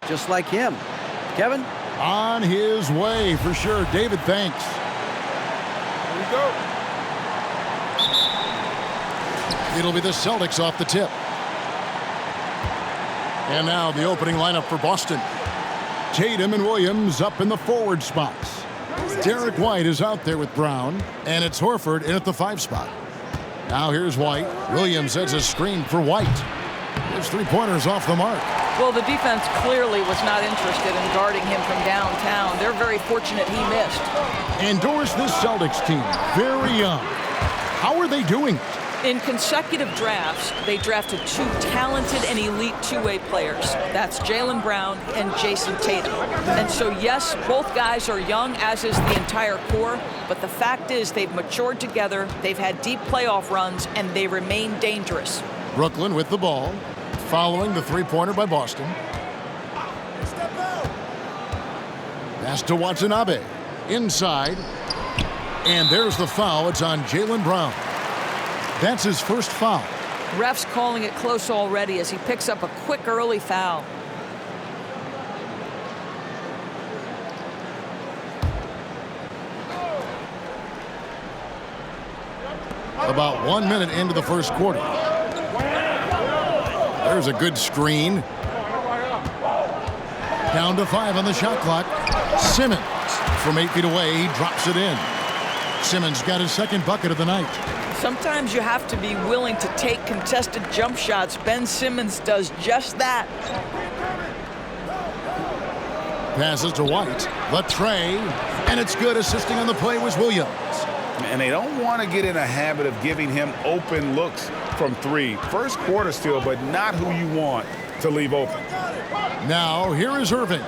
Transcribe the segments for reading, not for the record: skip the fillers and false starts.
just like him. Kevin? On his way, for sure. David, thanks. Here we go. It'll be the Celtics off the tip. And now the opening lineup for Boston. Tatum and Williams up in the forward spots. Derek White is out there with Brown, and it's Horford in at the 5 spot. Now here's White. Williams sets a screen for White. His 3-pointers off the mark. Well, the defense clearly was not interested in guarding him from downtown. They're very fortunate he missed. Endorse this Celtics team. Very young. How are they doing it? In consecutive drafts, they drafted 2 talented and elite two-way players. That's Jaylen Brown and Jason Tatum. And so, yes, both guys are young, as is the entire core. But the fact is they've matured together, they've had deep playoff runs, and they remain dangerous. Brooklyn with the ball, following the 3-pointer by Boston. Pass to Watanabe. Inside. And there's the foul. It's on Jaylen Brown. That's his first foul. Refs calling it close already as he picks up a quick early foul. About 1 minute into the first quarter. There's a good screen. Down to 5 on the shot clock. Simmons from 8 feet away. He drops it in. Simmons got his second bucket of the night. Sometimes you have to be willing to take contested jump shots. Ben Simmons does just that. Passes to White. The tray. And it's good. Assisting on the play was Williams. And they don't want to get in a habit of giving him open looks from 3. First quarter still, but not who you want to leave open. Now, here is Irving.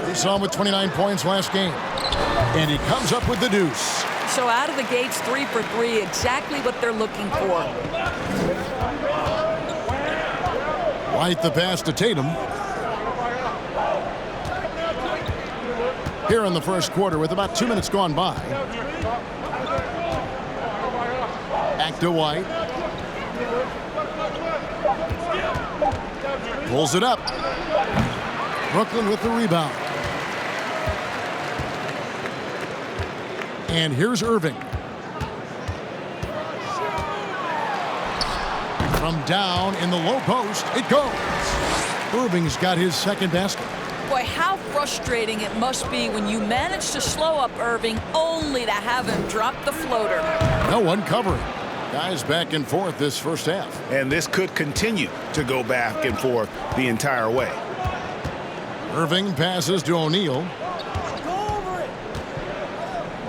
We saw him with 29 points last game. And he comes up with the deuce. So out of the gates, 3 for 3, exactly what they're looking for. White the pass to Tatum. Here in the first quarter with about 2 minutes gone by. Back to White. Pulls it up. Brooklyn with the rebound. And here's Irving. From down in the low post, it goes. Irving's got his second basket. Boy, how frustrating it must be when you manage to slow up Irving only to have him drop the floater. No one covering. Guys back and forth this first half. And this could continue to go back and forth the entire way. Irving passes to O'Neal.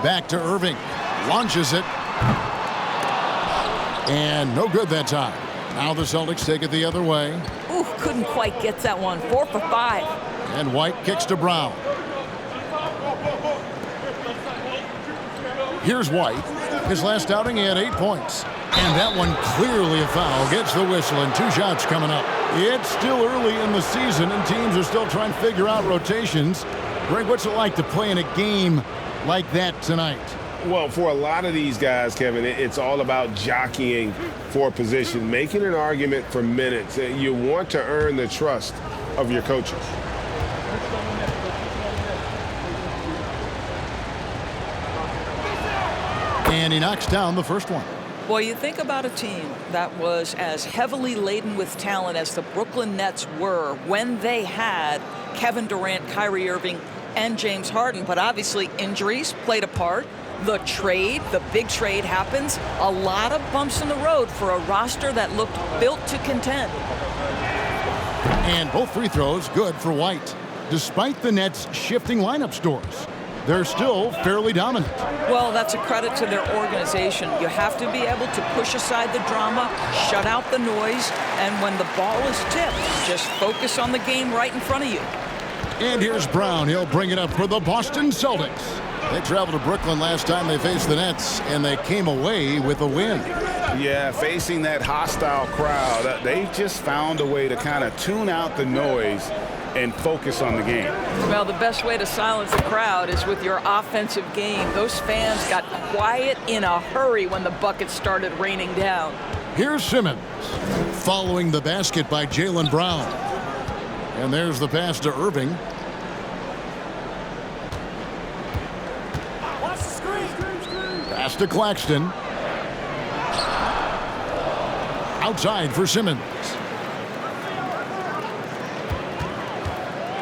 Back to Irving. Launches it. And no good that time. Now the Celtics take it the other way. Ooh, couldn't quite get that one. 4 for 5. And White kicks to Brown. Here's White. His last outing, he had 8 points. And that one clearly a foul. Gets the whistle and 2 shots coming up. It's still early in the season and teams are still trying to figure out rotations. Greg, what's it like to play in a game like that tonight? Well, for a lot of these guys, Kevin, it's all about jockeying for position, making an argument for minutes. You want to earn the trust of your coaches. And he knocks down the first one. Well, you think about a team that was as heavily laden with talent as the Brooklyn Nets were when they had Kevin Durant, Kyrie Irving, and James Harden. But obviously injuries played a part. The trade, the big trade happens. A lot of bumps in the road for a roster that looked built to contend. And both free throws good for White. Despite the Nets' shifting lineup scores, they're still fairly dominant. Well, that's a credit to their organization. You have to be able to push aside the drama, shut out the noise, and when the ball is tipped, just focus on the game right in front of you. And here's Brown. He'll bring it up for the Boston Celtics. They traveled to Brooklyn last time they faced the Nets, and they came away with a win. Yeah, facing that hostile crowd, they just found a way to kind of tune out the noise and focus on the game. Well, the best way to silence the crowd is with your offensive game. Those fans got quiet in a hurry when the buckets started raining down. Here's Simmons, following the basket by Jaylen Brown. And there's the pass to Irving. Pass to Claxton. Outside for Simmons.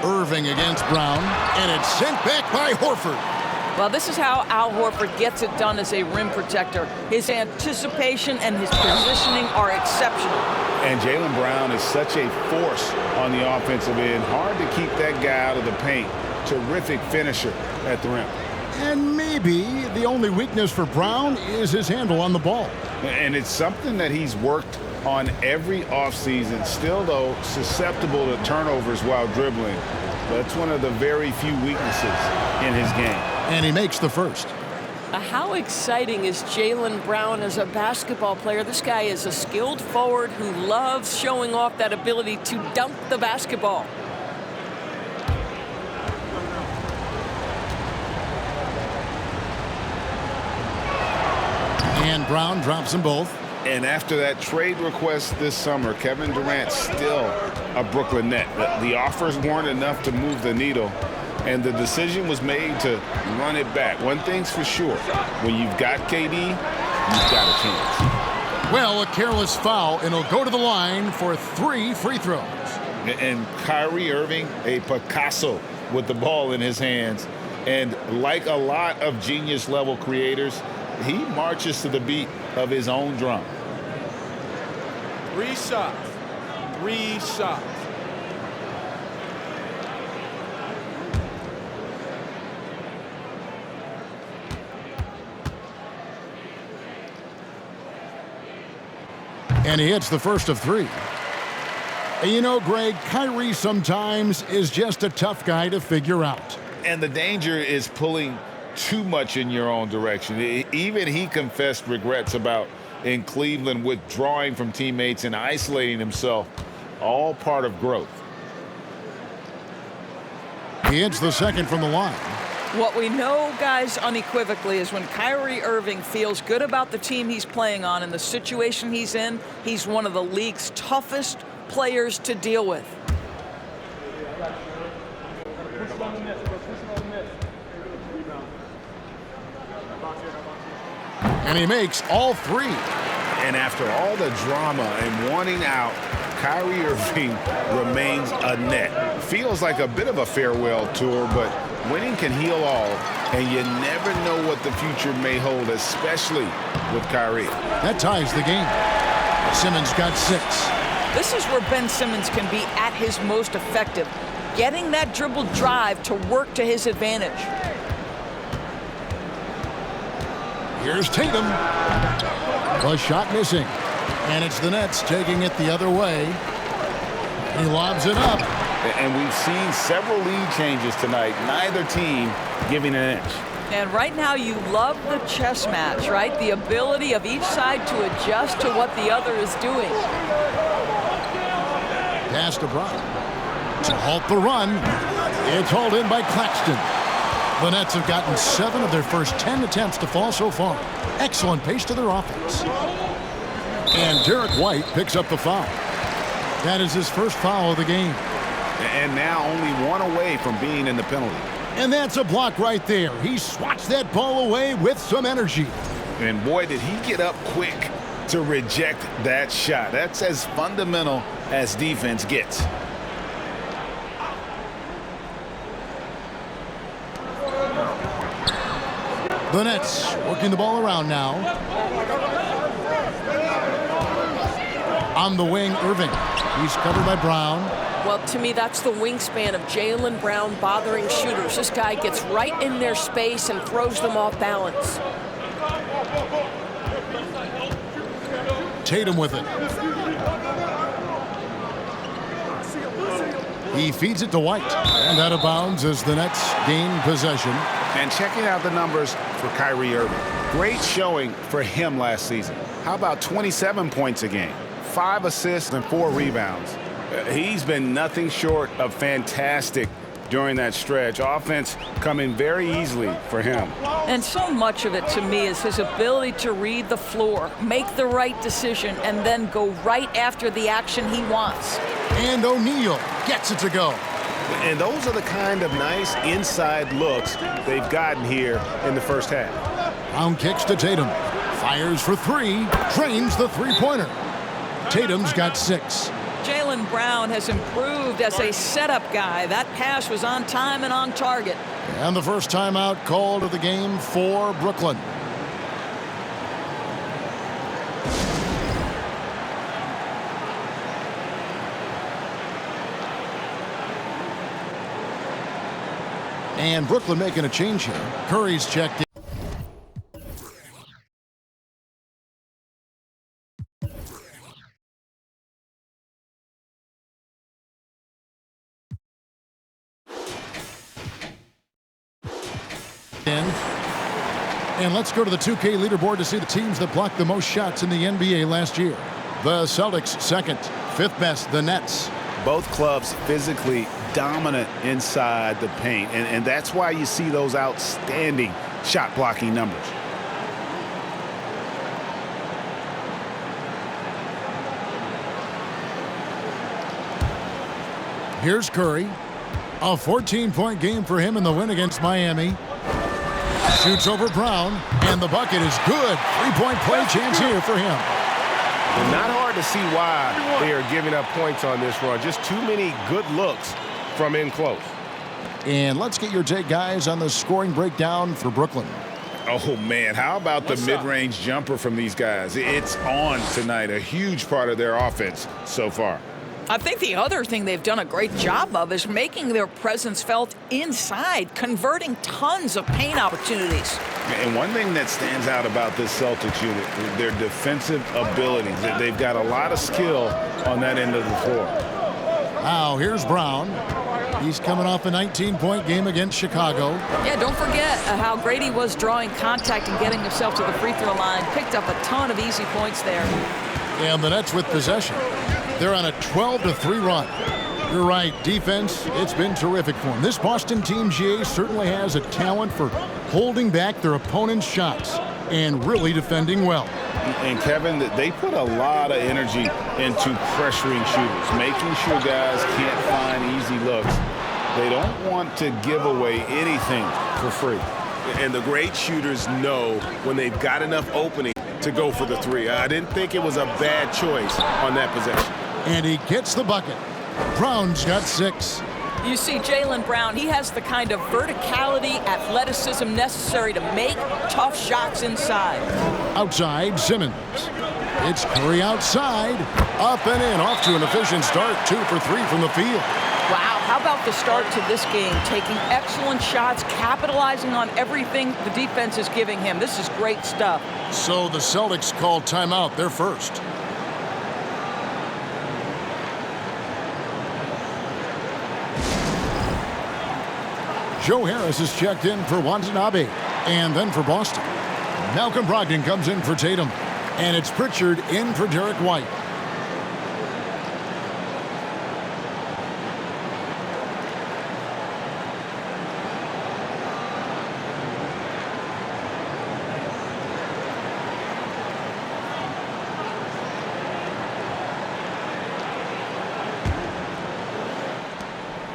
Irving against Brown, and it's sent back by Horford. Well, this is how Al Horford gets it done as a rim protector. His anticipation and his positioning are exceptional. And Jaylen Brown is such a force on the offensive end. Hard to keep that guy out of the paint. Terrific finisher at the rim. And maybe the only weakness for Brown is his handle on the ball. And it's something that he's worked on every offseason. Still, though, susceptible to turnovers while dribbling. That's one of the very few weaknesses in his game. And he makes the first. How exciting is Jaylen Brown as a basketball player? This guy is a skilled forward who loves showing off that ability to dunk the basketball. And Brown drops them both. And after that trade request this summer, Kevin Durant's still a Brooklyn Net. The offers weren't enough to move the needle, and the decision was made to run it back. One thing's for sure, when you've got KD, you've got a chance. Well, a careless foul, and he'll go to the line for 3 free throws. And Kyrie Irving, a Picasso with the ball in his hands. And like a lot of genius-level creators, he marches to the beat of his own drum. 3 shots. 3 shots. And he hits the first of 3. And you know, Greg, Kyrie sometimes is just a tough guy to figure out. And the danger is pulling too much in your own direction. Even he confessed regrets about in Cleveland withdrawing from teammates and isolating himself. All part of growth. He hits the second from the line. What we know, guys, unequivocally is when Kyrie Irving feels good about the team he's playing on and the situation he's in, he's one of the league's toughest players to deal with. And he makes all 3. And after all the drama and wanting out, Kyrie Irving remains a net. Feels like a bit of a farewell tour, but winning can heal all, and you never know what the future may hold, especially with Kyrie. That ties the game. Simmons got 6. This is where Ben Simmons can be at his most effective, getting that dribble drive to work to his advantage. Here's Tatum. A shot missing. And it's the Nets taking it the other way. He lobs it up. And we've seen several lead changes tonight. Neither team giving an inch. And right now you love the chess match, right? The ability of each side to adjust to what the other is doing. Pass to Brown. To halt the run. It's hauled in by Claxton. The Nets have gotten 7 of their first 10 attempts to fall so far. Excellent pace to their offense. And Derek White picks up the foul. That is his first foul of the game. And now only 1 away from being in the penalty. And that's a block right there. He swats that ball away with some energy. And boy, did he get up quick to reject that shot. That's as fundamental as defense gets. The Nets working the ball around now. On the wing, Irving. He's covered by Brown. Well, to me, that's the wingspan of Jaylen Brown bothering shooters. This guy gets right in their space and throws them off balance. Tatum with it. He feeds it to White. And out of bounds as the Nets gain possession. And checking out the numbers for Kyrie Irving. Great showing for him last season. How about 27 points a game, 5 assists and 4 rebounds. He's been nothing short of fantastic during that stretch. Offense coming very easily for him. And so much of it to me is his ability to read the floor, make the right decision, and then go right after the action he wants. And O'Neal gets it to go. And those are the kind of nice inside looks they've gotten here in the first half. Brown kicks to Tatum. Fires for three. Drains the three-pointer. Tatum's got 6. Jaylen Brown has improved as a setup guy. That pass was on time and on target. And the first timeout called of the game for Brooklyn. And Brooklyn making a change here. Curry's checked in. And let's go to the 2K leaderboard to see the teams that blocked the most shots in the NBA last year. The Celtics second, 5th best, the Nets. Both clubs physically dominant inside the paint, and that's why you see those outstanding shot blocking numbers. Here's Curry. A 14-point game for him in the win against Miami. Shoots over Brown, and the bucket is good. 3-point play chance here for him. Not hard to see why they are giving up points on this run. Just too many good looks from in close. And let's get your take, guys, on the scoring breakdown for Brooklyn. Oh, man, how about the mid-range jumper from these guys? It's on tonight, a huge part of their offense so far. I think the other thing they've done a great job of is making their presence felt inside, converting tons of paint opportunities. And one thing that stands out about this Celtics unit, their defensive abilities. They've got a lot of skill on that end of the floor. Now, here's Brown. He's coming off a 19-point game against Chicago. Yeah, don't forget how great he was drawing contact and getting himself to the free throw line. Picked up a ton of easy points there. And the Nets with possession. They're on a 12-3 run. You're right, defense, it's been terrific for them. This Boston team, GA, certainly has a talent for holding back their opponent's shots and really defending well. And, Kevin, they put a lot of energy into pressuring shooters, making sure guys can't find easy looks. They don't want to give away anything for free. And the great shooters know when they've got enough opening to go for the three. I didn't think it was a bad choice on that possession. And he gets the bucket. Brown's got 6. You see Jaylen Brown, he has the kind of verticality, athleticism necessary to make tough shots inside. Outside, Simmons. It's Curry outside. Up and in. Off to an efficient start. 2 for 3 from the field. Wow, how about the start to this game? Taking excellent shots, capitalizing on everything the defense is giving him. This is great stuff. So the Celtics called timeout. They're first. Joe Harris is checked in for Watanabe. And then for Boston, Malcolm Brogdon comes in for Tatum. And it's Pritchard in for Derek White.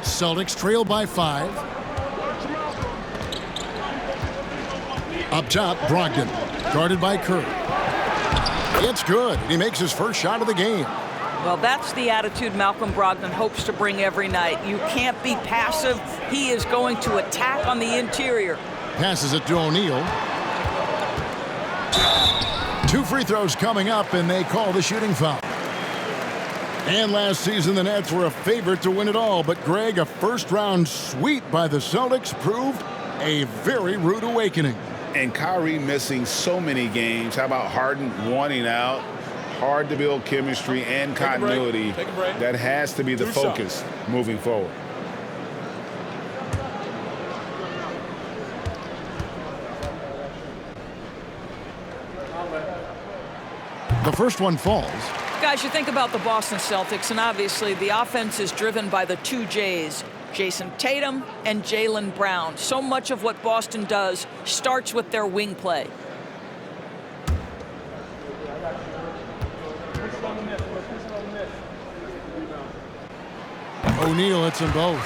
Celtics trail by 5. Up top, Brogdon, guarded by Curry. It's good. He makes his first shot of the game. Well, that's the attitude Malcolm Brogdon hopes to bring every night. You can't be passive. He is going to attack on the interior. Passes it to O'Neal. 2 free throws coming up, and they call the shooting foul. And last season, the Nets were a favorite to win it all. But, Greg, a first-round sweep by the Celtics proved a very rude awakening. And Kyrie missing so many games. How about Harden wanting out? Hard to build chemistry and continuity. That has to be the focus moving forward. The first one falls. Guys, you think about the Boston Celtics, and obviously the offense is driven by the 2 J's. Jason Tatum and Jaylen Brown. So much of what Boston does starts with their wing play. O'Neal hits them both.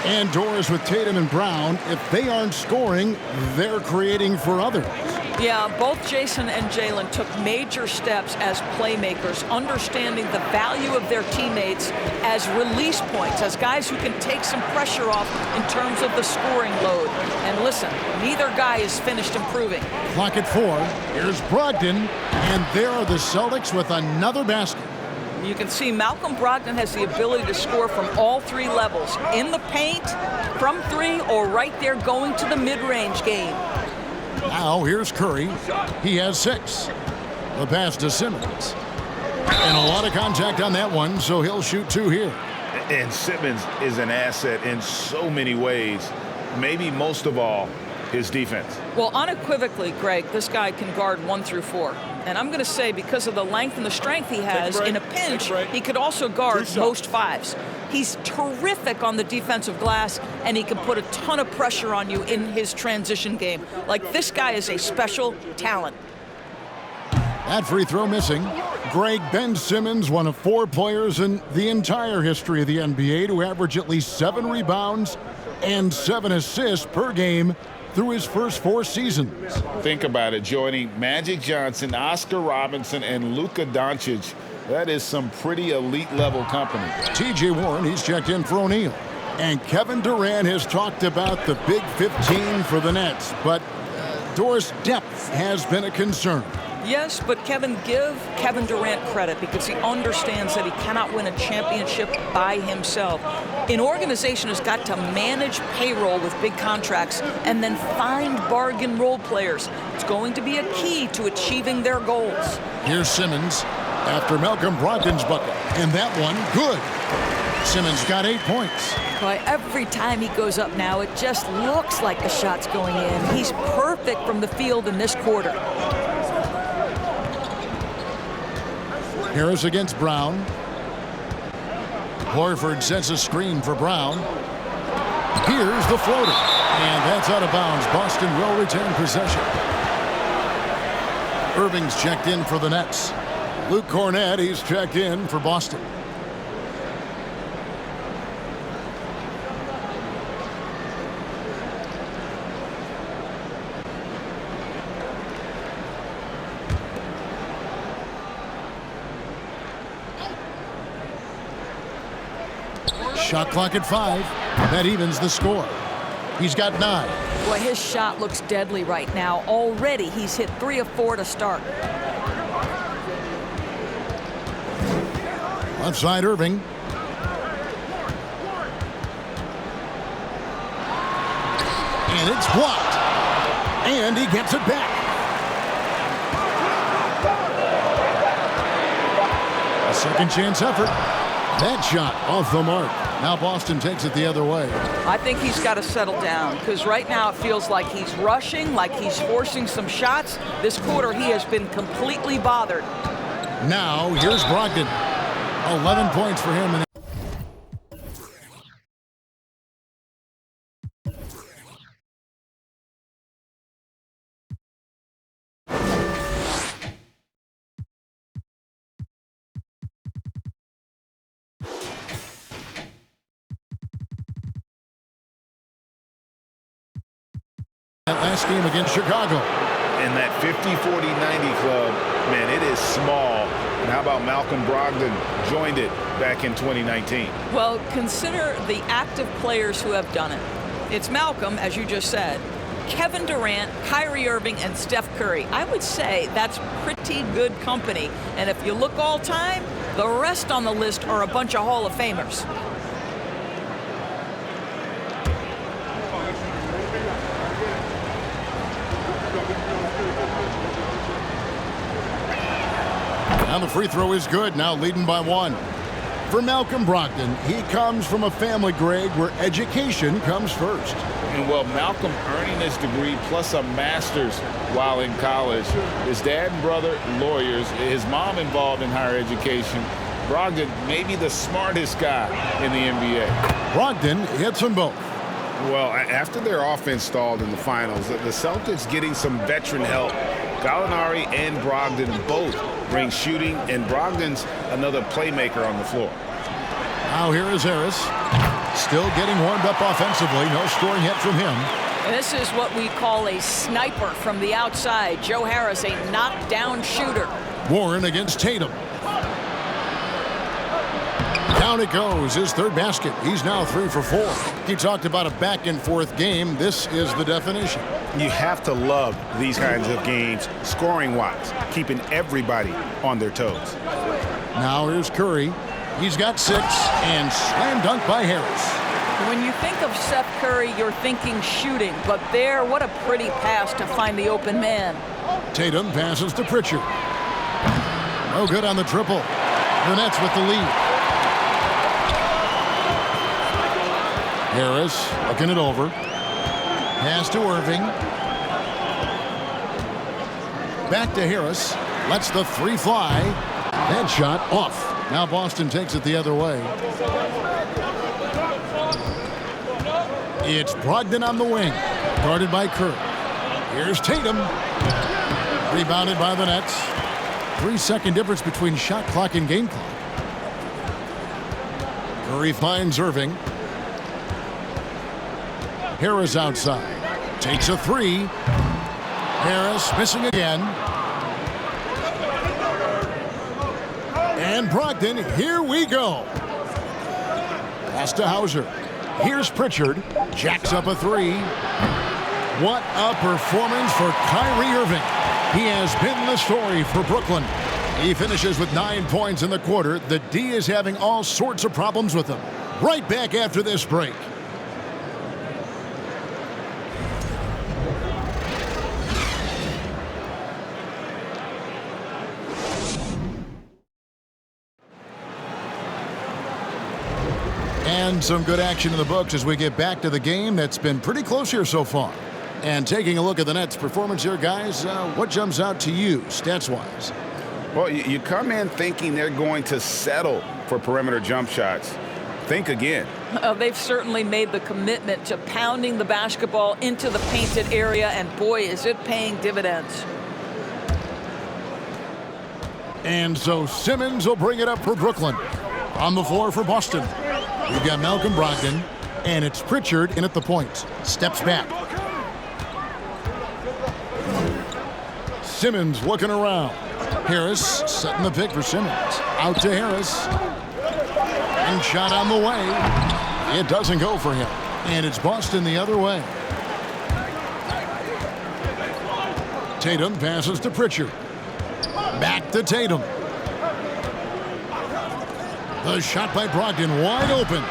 And doors with Tatum and Brown. If they aren't scoring, they're creating for others. Yeah, both Jason and Jalen took major steps as playmakers, understanding the value of their teammates as release points, as guys who can take some pressure off in terms of the scoring load. And listen, neither guy is finished improving. Clock at 4. Here's Brogdon, and there are the Celtics with another basket. You can see Malcolm Brogdon has the ability to score from all three levels, in the paint, from three, or right there going to the mid-range game. Now here's Curry. He has 6. The pass to Simmons. And a lot of contact on that one, so he'll shoot 2 here. And Simmons is an asset in so many ways, maybe most of all, his defense. Well, unequivocally, Greg, this guy can guard 1 through 4. And I'm going to say because of the length and the strength he has, in a pinch, he could also guard most 5s. He's terrific on the defensive glass, and he can put a ton of pressure on you in his transition game. Like, this guy is a special talent. That free throw missing. Greg, Ben Simmons, one of 4 players in the entire history of the NBA to average at least 7 rebounds and 7 assists per game through his first 4 seasons. Think about it, joining Magic Johnson, Oscar Robinson, and Luka Doncic. That is some pretty elite level company. T.J. Warren, he's checked in for O'Neal. And Kevin Durant has talked about the Big 15 for the Nets, but Doris' depth has been a concern. Yes, but Kevin, give Kevin Durant credit because he understands that he cannot win a championship by himself. An organization has got to manage payroll with big contracts and then find bargain role players. It's going to be a key to achieving their goals. Here's Simmons after Malcolm Brogdon's bucket, and that one good. Simmons got 8 points. Boy, every time he goes up now, it just looks like the shot's going in. He's perfect from the field in this quarter. Harris against Brown. Horford sets a screen for Brown. Here's the floater. And that's out of bounds. Boston will retain possession. Irving's checked in for the Nets. Luke Cornett, he's checked in for Boston. Shot clock at 5. That evens the score. He's got 9. Boy, his shot looks deadly right now. Already, he's hit 3 of 4 to start. Left side, Irving. And it's blocked. And he gets it back. A second chance effort. That shot off the mark. Now Boston takes it the other way. I think he's got to settle down because right now it feels like he's rushing, like he's forcing some shots. This quarter he has been completely bothered. Now here's Brogdon. 11 points for him. That last game against Chicago. And that 50-40-90 club, man, it is small. And how about Malcolm Brogdon joined it back in 2019? Well, consider the active players who have done it. It's Malcolm, as you just said, Kevin Durant, Kyrie Irving, and Steph Curry. I would say that's pretty good company. And if you look all time, the rest on the list are a bunch of Hall of Famers. Now the free throw is good, now leading by 1. For Malcolm Brogdon, he comes from a family, Greg, where education comes first. And well, Malcolm earning his degree plus a master's while in college. His dad and brother, lawyers. His mom involved in higher education. Brogdon, maybe the smartest guy in the NBA. Brogdon hits them both. Well, after their offense stalled in the finals, the Celtics getting some veteran help. Gallinari and Brogdon both bring shooting, and Brogdon's another playmaker on the floor. Now here is Harris. Still getting warmed up offensively. No scoring yet from him. This is what we call a sniper from the outside. Joe Harris, a knockdown shooter. Warren against Tatum. Down it goes, his third basket. He's now 3 for 4. He talked about a back-and-forth game. This is the definition. You have to love these kinds of games, scoring-wise, keeping everybody on their toes. Now here's Curry. He's got 6, and slam dunk by Harris. When you think of Seth Curry, you're thinking shooting, but there, what a pretty pass to find the open man. Tatum passes to Pritchard. No good on the triple. The Nets with the lead. Harris looking it over. Pass to Irving. Back to Harris. Lets the 3 fly. That shot off. Now Boston takes it the other way. It's Brogdon on the wing. Guarded by Curry. Here's Tatum. Rebounded by the Nets. 3-second difference between shot clock and game clock. Curry finds Irving. Harris outside. Takes a 3. Harris missing again. And Brogdon, here we go. Pass to Hauser. Here's Pritchard. Jacks up a 3. What a performance for Kyrie Irving. He has been the story for Brooklyn. He finishes with 9 points in the quarter. The D is having all sorts of problems with him. Right back after this break. And some good action in the books as we get back to the game that's been pretty close here so far. And taking a look at the Nets' performance here, guys, what jumps out to you, stats-wise? Well, you come in thinking they're going to settle for perimeter jump shots. Think again. They've certainly made the commitment to pounding the basketball into the painted area, and boy, is it paying dividends. And so Simmons will bring it up for Brooklyn. On the floor for Boston, we've got Malcolm Brogdon, and it's Pritchard in at the point. Steps back. Simmons looking around. Harris setting the pick for Simmons. Out to Harris. And shot on the way. It doesn't go for him. And it's Boston the other way. Tatum passes to Pritchard. Back to Tatum. The shot by Brogdon wide open.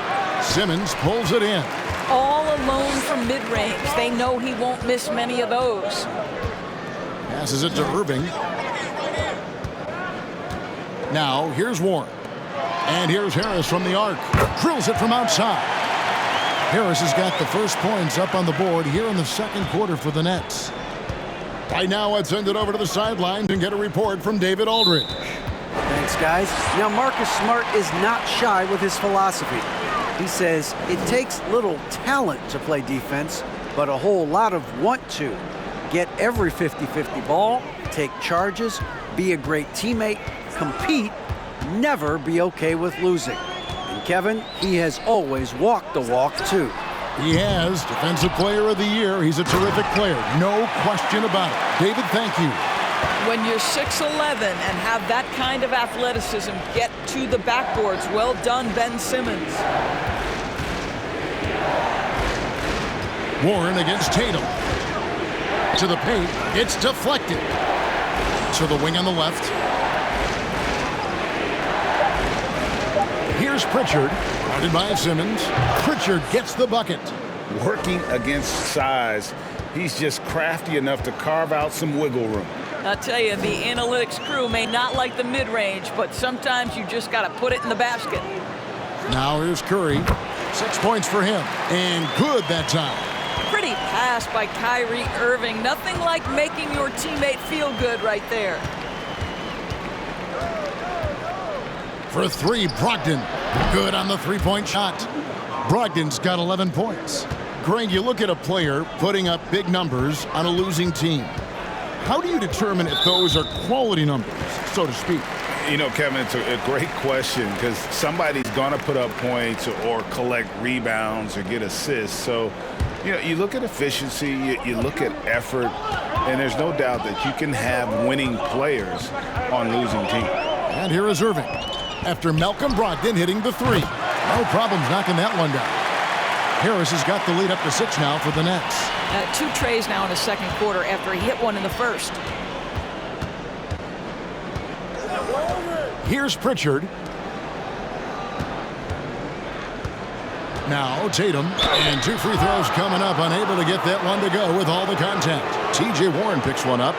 Simmons pulls it in. All alone from mid-range. They know he won't miss many of those. Passes it to Irving. Now here's Warren. And here's Harris from the arc. Drills it from outside. Harris has got the first points up on the board here in the second quarter for the Nets. Right now, let's send it over to the sidelines and get a report from David Aldridge. Thanks, guys. Now, Marcus Smart is not shy with his philosophy. He says it takes little talent to play defense, but a whole lot of want to. Get every 50-50 ball, take charges, be a great teammate, compete, never be okay with losing. And Kevin, he has always walked the walk, too. He has. Defensive Player of the Year. He's a terrific player. No question about it. David, thank you. When you're 6'11" and have that kind of athleticism, get to the backboards. Well done, Ben Simmons. Warren against Tatum. To the paint. It's deflected. To the wing on the left. Here's Pritchard. Guarded by Simmons. Pritchard gets the bucket. Working against size, he's just crafty enough to carve out some wiggle room. I'll tell you, the analytics crew may not like the mid-range, but sometimes you just got to put it in the basket. Now here's Curry. 6 points for him. And good that time. Pretty pass by Kyrie Irving. Nothing like making your teammate feel good right there. For 3, Brogdon. Good on the three-point shot. Brogdon's got 11 points. Greg, you look at a player putting up big numbers on a losing team. How do you determine if those are quality numbers, so to speak? You know, Kevin, it's a great question because somebody's going to put up points or collect rebounds or get assists. So, you know, you look at efficiency, you look at effort, and there's no doubt that you can have winning players on losing teams. And here is Irving after Malcolm Brogdon hitting the three. No problems knocking that one down. Harris has got the lead up to 6 now for the Nets. 2 trays now in the second quarter after he hit one in the first. Here's Pritchard. Now Tatum, and 2 free throws coming up, unable to get that one to go with all the contact. T.J. Warren picks one up.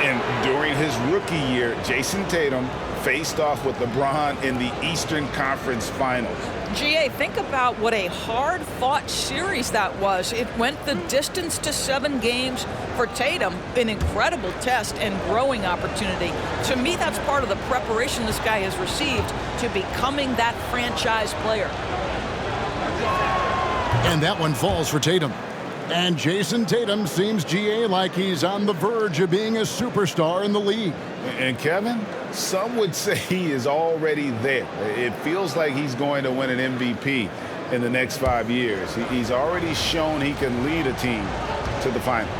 And during his rookie year, Jason Tatum faced off with LeBron in the Eastern Conference Finals. GA, think about what a hard-fought series that was. It went the distance to 7 games for Tatum, an incredible test and growing opportunity. To me, that's part of the preparation this guy has received to becoming that franchise player. And that one falls for Tatum. And Jason Tatum seems, GA, like he's on the verge of being a superstar in the league. And Kevin, some would say he is already there. It feels like he's going to win an MVP in the next 5 years. He's already shown he can lead a team to the finals.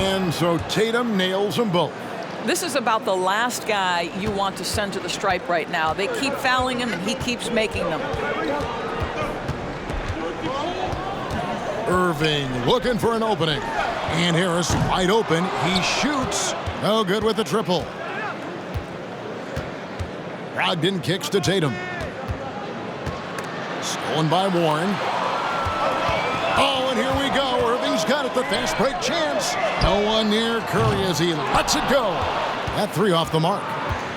And so Tatum nails them both. This is about the last guy you want to send to the stripe right now. They keep fouling him, and he keeps making them. Irving looking for an opening. And Harris wide open. He shoots. No good with the triple. Brogdon kicks to Tatum. Stolen by Warren. Oh, and here we go. Irving's got it. The fast break chance. No one near Curry as he lets it go. That 3 off the mark.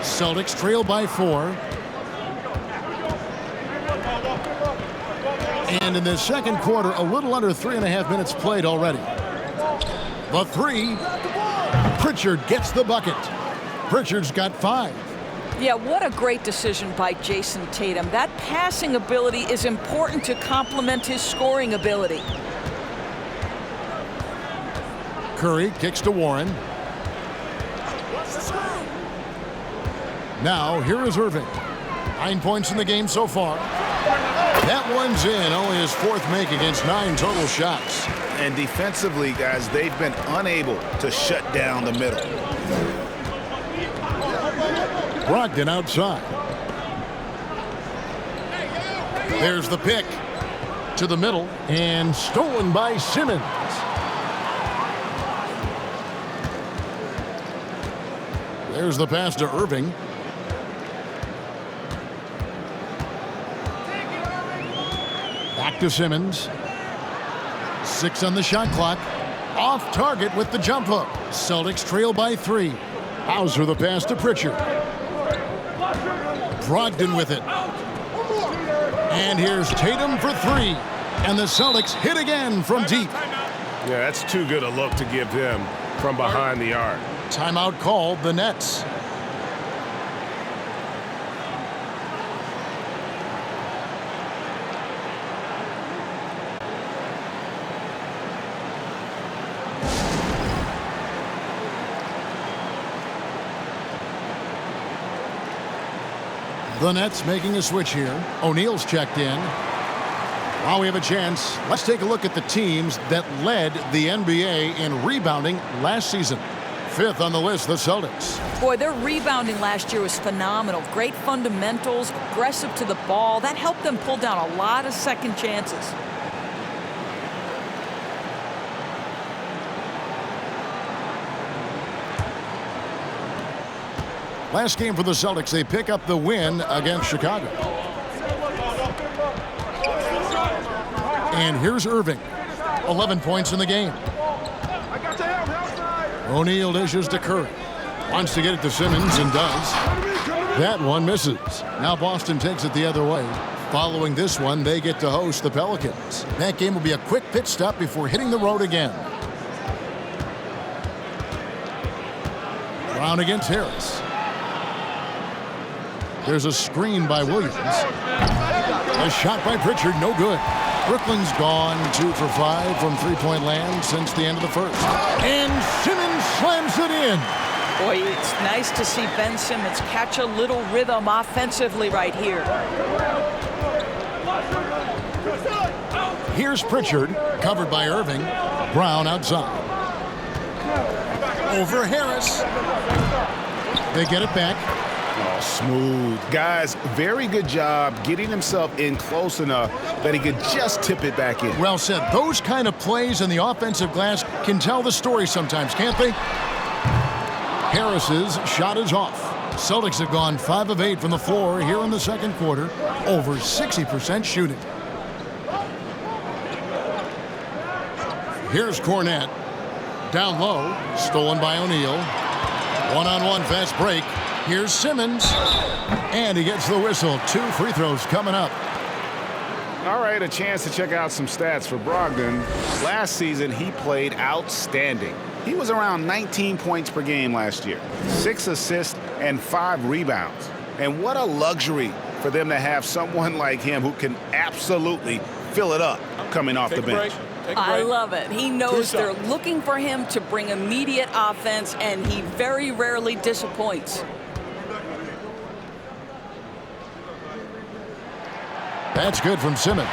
Celtics trail by 4. And in the second quarter, a little under 3.5 minutes played already. The 3. Pritchard gets the bucket. Pritchard's got 5. Yeah, what a great decision by Jason Tatum. That passing ability is important to complement his scoring ability. Curry kicks to Warren. Now, here is Irving. 9 points in the game so far. That one's in. Only his 4th make against 9 total shots. And defensively, guys, they've been unable to shut down the middle. Brogdon outside. There's the pick to the middle and stolen by Simmons. There's the pass to Irving. Back to Simmons. 6 on the shot clock. Off target with the jump hook. Celtics trail by 3. Hauser the pass to Pritchard. Brogdon with it. And here's Tatum for 3. And the Celtics hit again from deep. Yeah, that's too good a look to give him from behind the arc. Timeout called the Nets. The Nets making a switch here. O'Neal's checked in. While we have a chance, let's take a look at the teams that led the NBA in rebounding last season. 5th on the list, the Celtics. Boy, their rebounding last year was phenomenal. Great fundamentals, aggressive to the ball. That helped them pull down a lot of second chances. Last game for the Celtics, they pick up the win against Chicago. And here's Irving. 11 points in the game. O'Neal dishes to Curry. Wants to get it to Simmons and does. That one misses. Now Boston takes it the other way. Following this one, they get to host the Pelicans. That game will be a quick pit stop before hitting the road again. Brown against Harris. There's a screen by Williams. A shot by Pritchard, no good. Brooklyn's gone 2 for 5 from three-point land since the end of the first. And Simmons slams it in. Boy, it's nice to see Ben Simmons catch a little rhythm offensively right here. Here's Pritchard, covered by Irving. Brown outside. Over Harris. They get it back. Oh, smooth. Guys, very good job getting himself in close enough that he could just tip it back in. Well said. Those kind of plays in the offensive glass can tell the story sometimes, can't they? Harris's shot is off. Celtics have gone 5 of 8 from the floor here in the second quarter. Over 60% shooting. Here's Cornette. Down low. Stolen by O'Neal. One-on-one fast break. Here's Simmons. And he gets the whistle. 2 free throws coming up. All right, a chance to check out some stats for Brogdon. Last season, he played outstanding. He was around 19 points per game last year, 6 assists and 5 rebounds. And what a luxury for them to have someone like him who can absolutely fill it up coming off the bench. I love it. He knows they're looking for him to bring immediate offense, and he very rarely disappoints. That's good from Simmons.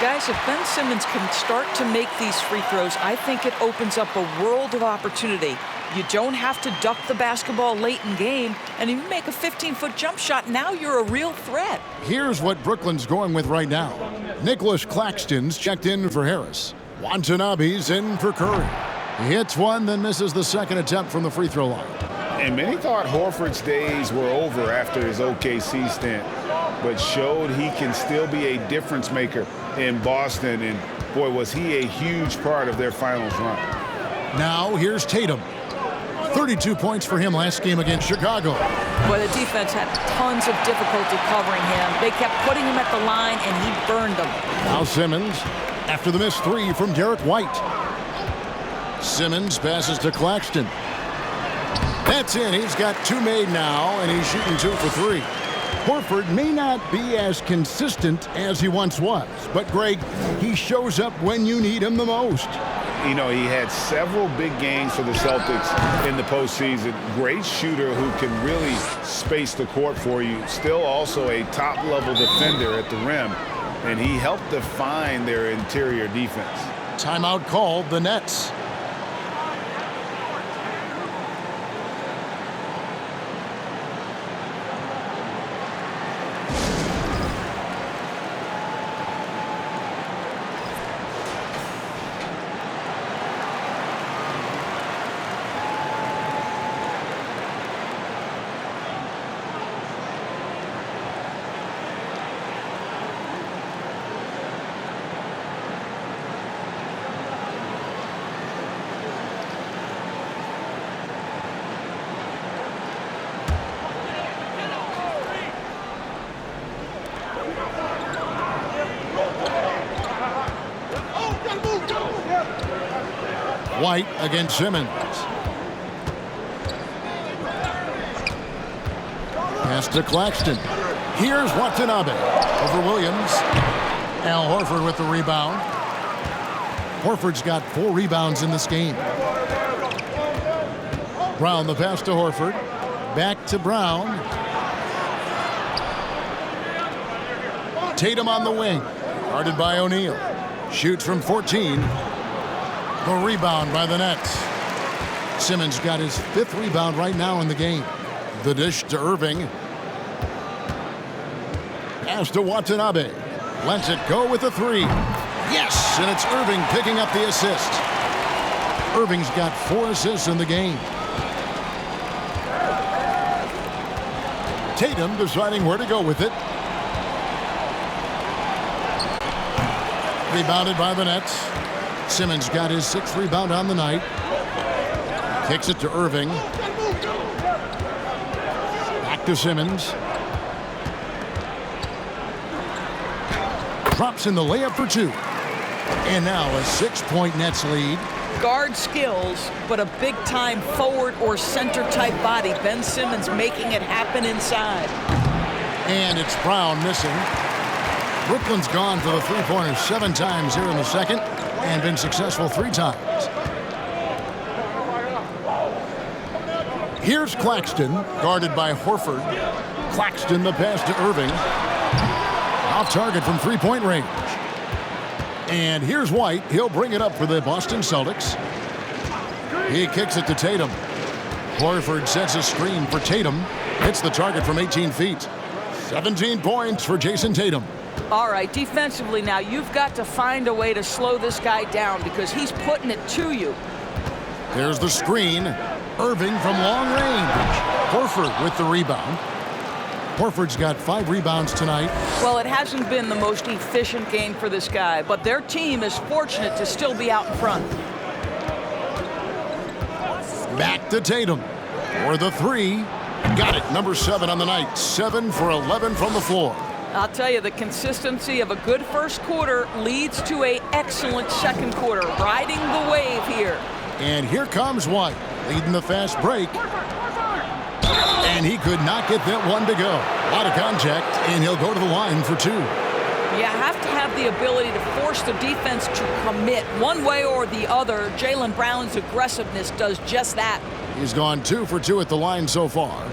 Guys, if Ben Simmons can start to make these free throws, I think it opens up a world of opportunity. You don't have to duck the basketball late in game, and if you make a 15-foot jump shot, now you're a real threat. Here's what Brooklyn's going with right now. Nicholas Claxton's checked in for Harris. Watanabe's in for Curry. He hits one, then misses the second attempt from the free throw line. And many thought Horford's days were over after his OKC stint, but showed he can still be a difference maker in Boston. And boy, was he a huge part of their finals run. Now here's Tatum. 32 points for him last game against Chicago. Well, the defense had tons of difficulty covering him. They kept putting him at the line, and he burned them. Now Simmons, after the missed 3 from Derek White. Simmons passes to Claxton. That's in. He's got 2 made now, and he's shooting 2 for 3. Horford may not be as consistent as he once was, but Greg, he shows up when you need him the most. You know, he had several big games for the Celtics in the postseason. Great shooter who can really space the court for you. Still also a top-level defender at the rim, and he helped define their interior defense. Timeout called, the Nets. White against Simmons. Pass to Claxton. Here's Watanabe over Williams. Al Horford with the rebound. Horford's got 4 rebounds in this game. Brown the pass to Horford. Back to Brown. Tatum on the wing. Guarded by O'Neal. Shoots from 14. The rebound by the Nets. Simmons got his 5th rebound right now in the game. The dish to Irving. Pass to Watanabe. Lets it go with a 3. Yes, and it's Irving picking up the assist. Irving's got 4 assists in the game. Tatum deciding where to go with it. Rebounded by the Nets. Simmons got his 6th rebound on the night. Kicks it to Irving. Back to Simmons. Drops in the layup for 2. And now a 6-point Nets lead. Guard skills, but a big-time forward or center-type body. Ben Simmons making it happen inside. And it's Brown missing. Brooklyn's gone for the three-pointer 7 times here in the second and been successful 3 times. Here's Claxton, guarded by Horford. Claxton the pass to Irving. Off target from three-point range. And here's White. He'll bring it up for the Boston Celtics. He kicks it to Tatum. Horford sets a screen for Tatum. Hits the target from 18 feet. 17 points for Jason Tatum. All right, defensively now, you've got to find a way to slow this guy down because he's putting it to you. There's the screen. Irving from long range. Horford with the rebound. Horford's got 5 rebounds tonight. Well, it hasn't been the most efficient game for this guy, but their team is fortunate to still be out in front. Back to Tatum for the 3. Got it. Number 7 on the night. 7 for 11 from the floor. I'll tell you, the consistency of a good first quarter leads to an excellent second quarter. Riding the wave here. And here comes White, leading the fast break. And he could not get that one to go. A lot of contact, and he'll go to the line for 2. You have to have the ability to force the defense to commit one way or the other. Jaylen Brown's aggressiveness does just that. He's gone 2 for 2 at the line so far.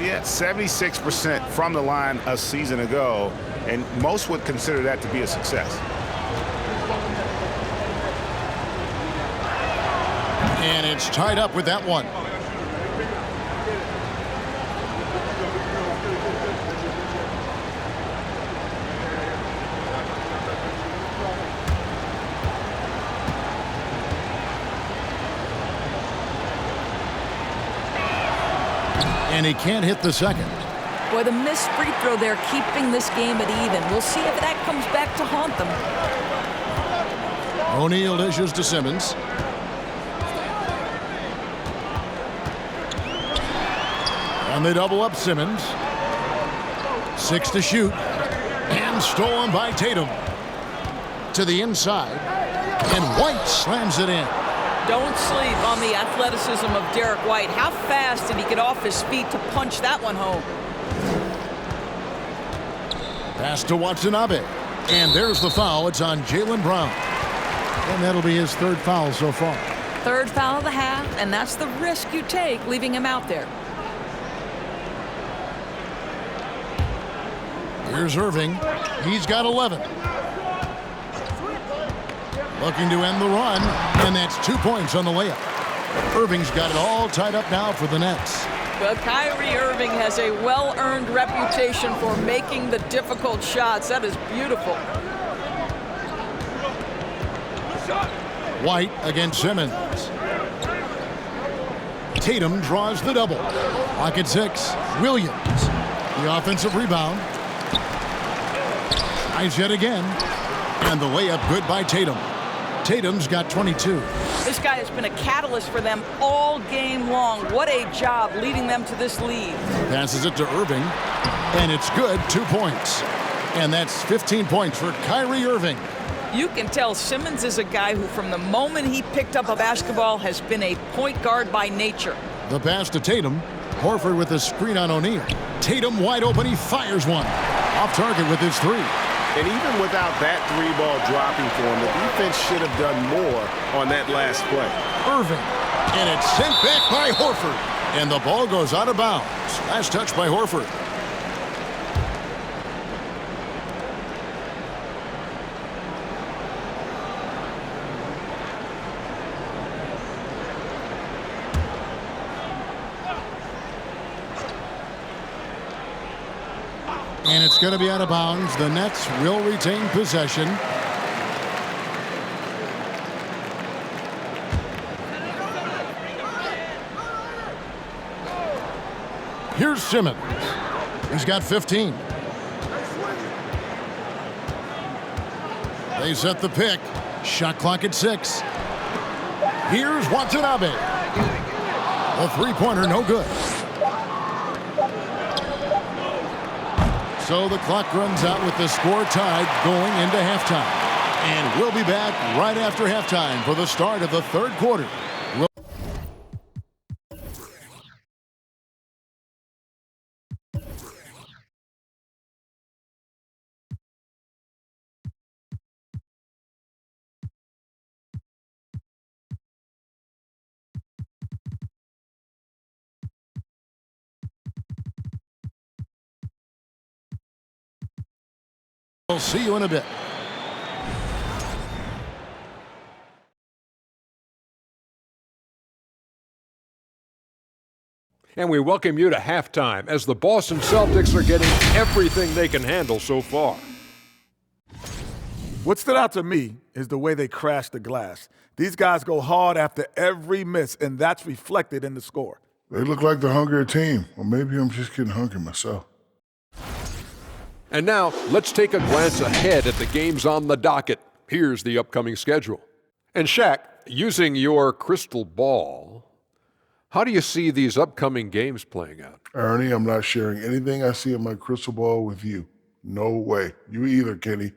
Yeah, 76% from the line a season ago, and most would consider that to be a success. And it's tied up with that one. And he can't hit the second. Boy, the missed free throw there keeping this game at even. We'll see if that comes back to haunt them. O'Neal dishes to Simmons. And they double up Simmons. 6 to shoot. And stolen by Tatum. To the inside. And White slams it in. Don't sleep on the athleticism of Derek White. How fast did he get off his feet to punch that one home? Pass to Watanabe. And there's the foul. It's on Jaylen Brown. And that'll be his 3rd foul so far. 3rd foul of the half, and that's the risk you take leaving him out there. Here's Irving. He's got 11. Looking to end the run, and that's 2 points on the layup. Irving's got it all tied up now for the Nets. Well, Kyrie Irving has a well-earned reputation for making the difficult shots. That is beautiful. White against Simmons. Tatum draws the double. Clock at 6. Williams. The offensive rebound. Tries yet again. And the layup good by Tatum. Tatum's got 22. This guy has been a catalyst for them all game long. What a job leading them to this lead. Passes it to Irving. And it's good. 2 points. And that's 15 points for Kyrie Irving. You can tell Simmons is a guy who, from the moment he picked up a basketball, has been a point guard by nature. The pass to Tatum. Horford with a screen on O'Neal. Tatum wide open. He fires one. Off target with his 3. And even without that 3-ball dropping for him, the defense should have done more on that last play. Irving. And it's sent back by Horford. And the ball goes out of bounds. Last touch by Horford. And it's going to be out of bounds. The Nets will retain possession. Here's Simmons. He's got 15. They set the pick. Shot clock at 6. Here's Watanabe. A 3-pointer, no good. So the clock runs out with the score tied going into halftime. And we'll be back right after halftime for the start of the 3rd quarter. I'll see you in a bit. And we welcome you to halftime as the Boston Celtics are getting everything they can handle so far. What stood out to me is the way they crash the glass. These guys go hard after every miss, and that's reflected in the score. They look like the hungrier team, or maybe I'm just getting hungry myself. And now, let's take a glance ahead at the games on the docket. Here's the upcoming schedule. And Shaq, using your crystal ball, how do you see these upcoming games playing out? Ernie, I'm not sharing anything I see in my crystal ball with you. No way. You either, Kenny.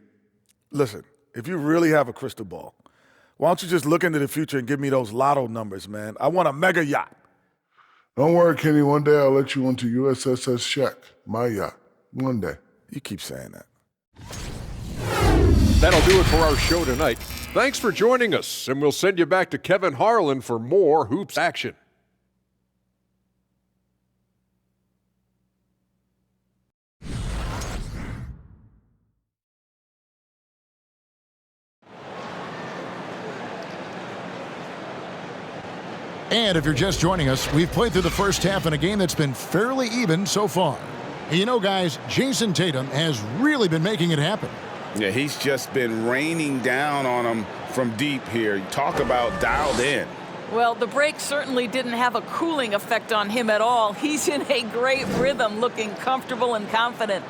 Listen, if you really have a crystal ball, why don't you just look into the future and give me those lotto numbers, man? I want a mega yacht. Don't worry, Kenny. One day I'll let you onto USSS Shaq, my yacht. One day. You keep saying that. That'll do it for our show tonight. Thanks for joining us, and we'll send you back to Kevin Harlan for more hoops action. And if you're just joining us, we've played through the first half in a game that's been fairly even so far. And you know, guys, Jason Tatum has really been making it happen. Yeah, he's just been raining down on them from deep here. Talk about dialed in. Well, the break certainly didn't have a cooling effect on him at all. He's in a great rhythm, looking comfortable and confident.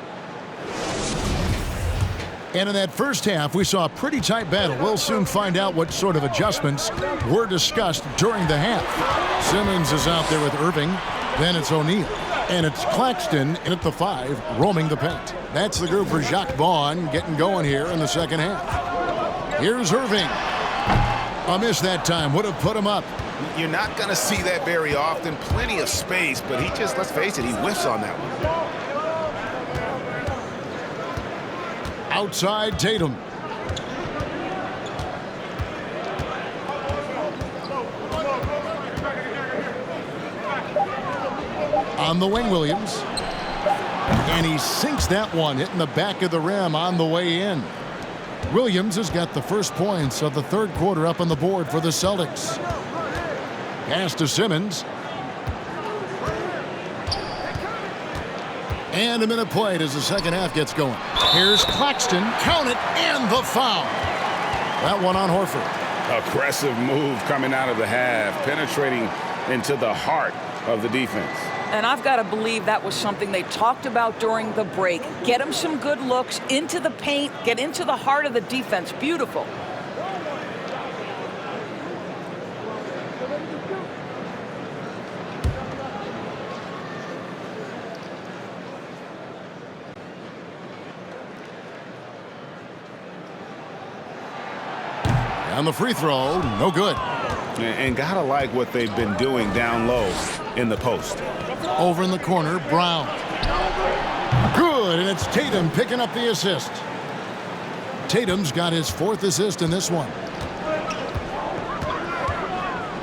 And in that first half, we saw a pretty tight battle. We'll soon find out what sort of adjustments were discussed during the half. Simmons is out there with Irving. Then it's O'Neal. And it's Claxton in at the 5, roaming the paint. That's the group for Jacques Vaughn getting going here in the second half. Here's Irving. A miss that time. Would have put him up. You're not going to see that very often. Plenty of space, but he just, let's face it, he whiffs on that one. Outside Tatum. On the wing, Williams. And he sinks that one, hitting the back of the rim on the way in. Williams has got the first points of the third quarter up on the board for the Celtics. Pass to Simmons. And a minute played as the second half gets going. Here's Claxton. Count it, and the foul. That one on Horford. Aggressive move coming out of the half, penetrating into the heart of the defense. And I've got to believe that was something they talked about during the break. Get him some good looks into the paint, get into the heart of the defense. Beautiful. On the free throw, no good. And gotta like what they've been doing down low in the post. Over in the corner, Brown. Good, and it's Tatum picking up the assist. Tatum's got his 4th assist in this one.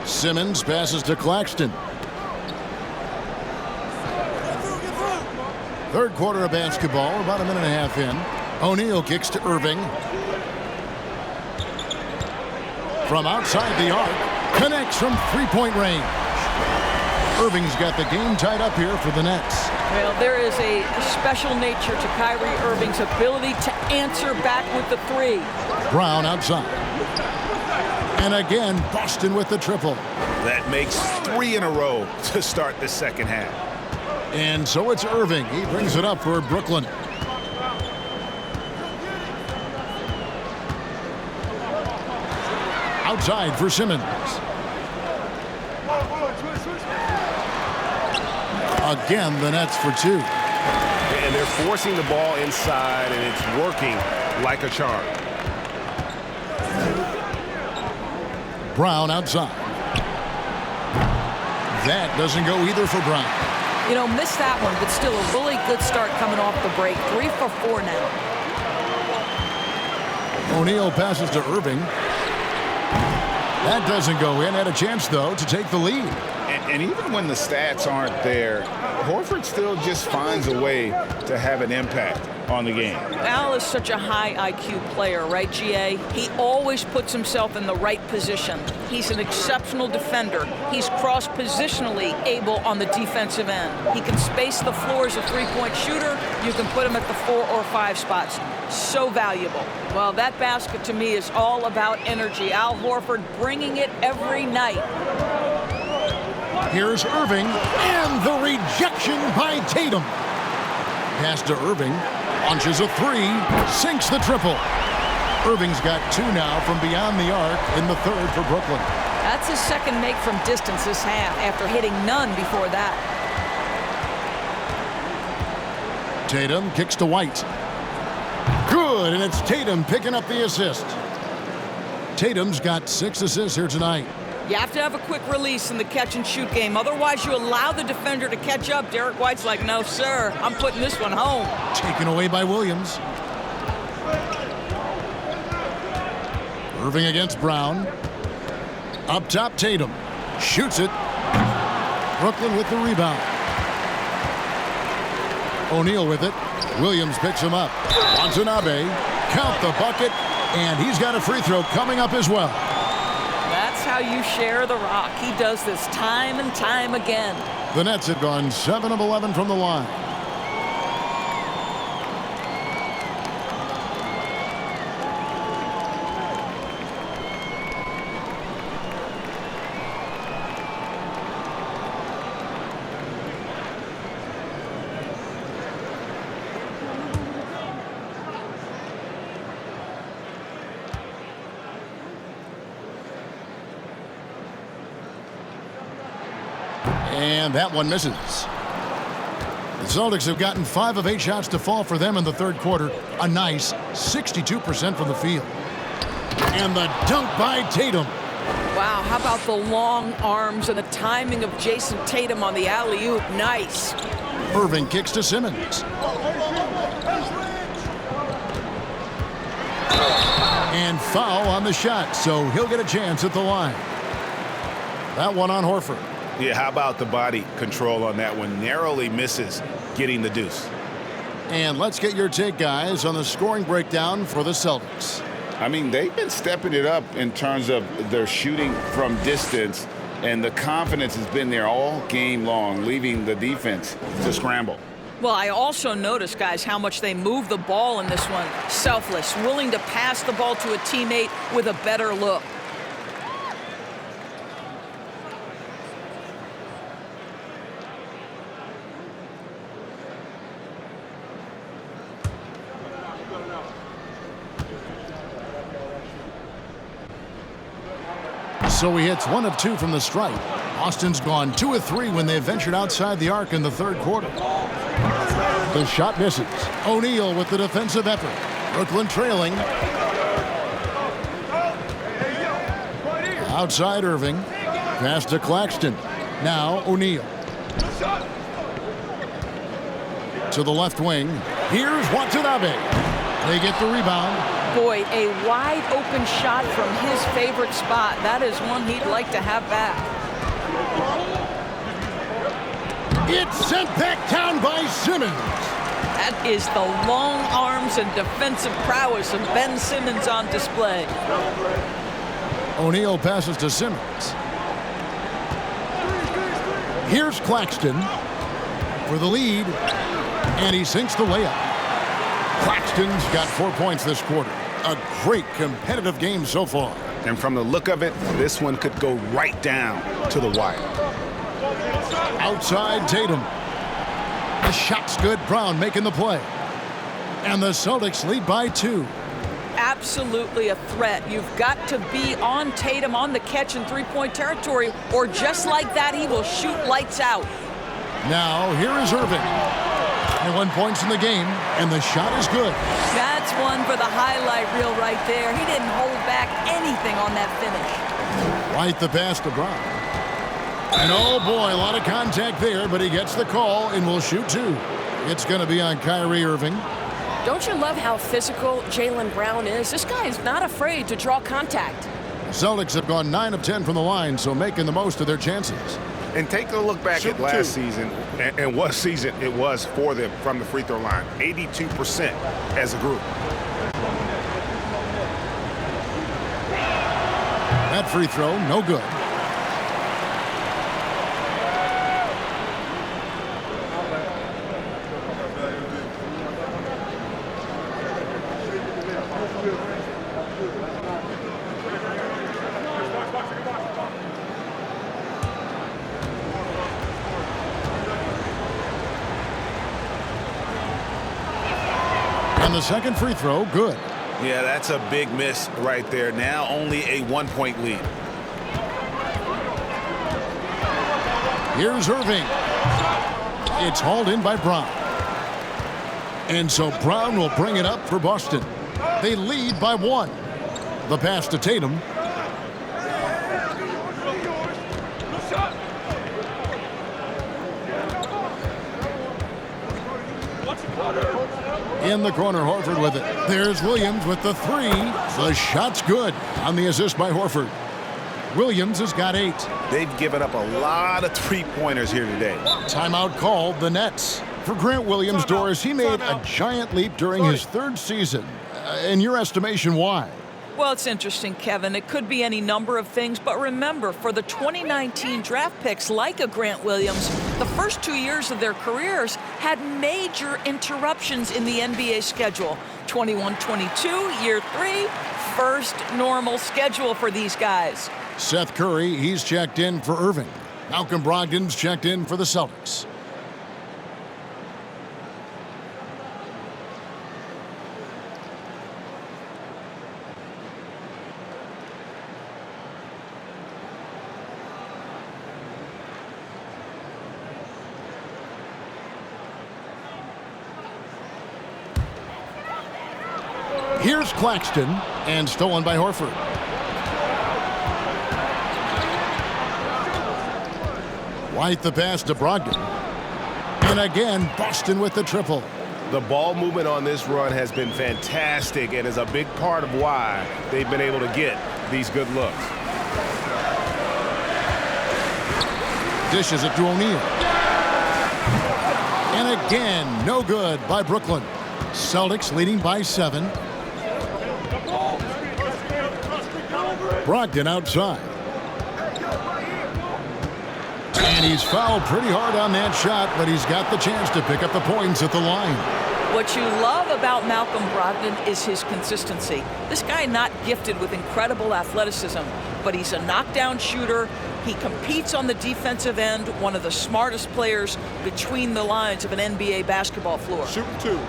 Simmons passes to Claxton. Third quarter of basketball, about a minute and a half in. O'Neal kicks to Irving. From outside the arc, connects from three-point range. Irving's got the game tied up here for the Nets. Well, there is a special nature to Kyrie Irving's ability to answer back with the 3. Brown outside. And again, Boston with the triple. That makes 3 in a row to start the second half. And so it's Irving. He brings it up for Brooklyn. Outside for Simmons. Again, the Nets for 2. And they're forcing the ball inside, and it's working like a charm. Brown outside. That doesn't go either for Brown. You know, missed that one, but still a really good start coming off the break. 3 for 4 now. O'Neal passes to Irving. That doesn't go in. Had a chance, though, to take the lead. And even when the stats aren't there, Horford still just finds a way to have an impact on the game. Al is such a high IQ player, right, GA? He always puts himself in the right position. He's an exceptional defender. He's cross-positionally able on the defensive end. He can space the floor as a three-point shooter. You can put him at the 4 or 5 spots. So valuable. Well, that basket to me is all about energy. Al Horford bringing it every night. Here's Irving, and the rejection by Tatum. Pass to Irving, launches a 3, sinks the triple. Irving's got 2 now from beyond the arc in the third for Brooklyn. That's his second make from distance this half after hitting none before that. Tatum kicks to White. Good, and it's Tatum picking up the assist. Tatum's got 6 assists here tonight. You have to have a quick release in the catch-and-shoot game. Otherwise, you allow the defender to catch up. Derek White's like, no, sir, I'm putting this one home. Taken away by Williams. Irving against Brown. Up top, Tatum. Shoots it. Brooklyn with the rebound. O'Neal with it. Williams picks him up. Watanabe. Count the bucket. And he's got a free throw coming up as well. That's how you share the rock. He does this time and time again. The Nets have gone 7 of 11 from the line. And that one misses. The Celtics have gotten 5 of 8 shots to fall for them in the third quarter. A nice 62% from the field. And the dunk by Tatum. Wow, how about the long arms and the timing of Jason Tatum on the alley-oop? Nice. Irving kicks to Simmons. And foul on the shot, so he'll get a chance at the line. That one on Horford. Yeah, how about the body control on that one? Narrowly misses getting the deuce. And let's get your take, guys, on the scoring breakdown for the Celtics. I mean, they've been stepping it up in terms of their shooting from distance, and the confidence has been there all game long, leaving the defense to scramble. Well, I also noticed, guys, how much they move the ball in this one. Selfless, willing to pass the ball to a teammate with a better look. So he hits 1 of 2 from the stripe. Austin's gone 2 of 3 when they ventured outside the arc in the third quarter. The shot misses. O'Neal with the defensive effort. Brooklyn trailing. Outside Irving. Pass to Claxton. Now O'Neal. To the left wing. Here's Watanabe. They get the rebound. Boy, a wide open shot from his favorite spot. That is one he'd like to have back. It's sent back down by Simmons. That is the long arms and defensive prowess of Ben Simmons on display. O'Neal passes to Simmons. Here's Claxton for the lead, and he sinks the layup. Claxton's got 4 points this quarter. A great competitive game so far. And from the look of it, this one could go right down to the wire. Outside Tatum. The shot's good. Brown making the play. And the Celtics lead by 2. Absolutely a threat. You've got to be on Tatum on the catch in three-point territory, or just like that, he will shoot lights out. Now, here is Irving. 21 points in the game, and the shot is good. That's one for the highlight reel right there. He didn't hold back anything on that finish. Right the pass to Brown. And oh boy, a lot of contact there, but he gets the call and will shoot 2. It's going to be on Kyrie Irving. Don't you love how physical Jaylen Brown is? This guy is not afraid to draw contact. Celtics have gone 9 of 10 from the line, so making the most of their chances. And take a look back at last season and what season it was for them from the free throw line. 82% as a group. That free throw, no good. And the second free throw, good. Yeah, that's a big miss right there. Now only a 1-point lead. Here's Irving. It's hauled in by Brown. And so Brown will bring it up for Boston. They lead by 1. The pass to Tatum. In the corner, Horford with it. There's Williams with the 3. The shot's good on the assist by Horford. Williams has got 8. They've given up a lot of three-pointers here today. Timeout called the Nets. For Grant Williams, Doris, he made a giant leap during his 3rd season. In your estimation, why? Well, it's interesting, Kevin. It could be any number of things, but remember, for the 2019 draft picks like a Grant Williams, the first 2 years of their careers had major interruptions in the NBA schedule. 21-22, year 3, first normal schedule for these guys. Seth Curry, he's checked in for Irving. Malcolm Brogdon's checked in for the Celtics. Here's Claxton, and stolen by Horford. White the pass to Brogdon. And again, Boston with the triple. The ball movement on this run has been fantastic and is a big part of why they've been able to get these good looks. Dishes it to O'Neal. And again, no good by Brooklyn. Celtics leading by 7. Brogdon outside. And he's fouled pretty hard on that shot, but he's got the chance to pick up the points at the line. What you love about Malcolm Brogdon is his consistency. This guy not gifted with incredible athleticism, but he's a knockdown shooter. He competes on the defensive end, one of the smartest players between the lines of an NBA basketball floor. Shooting 2.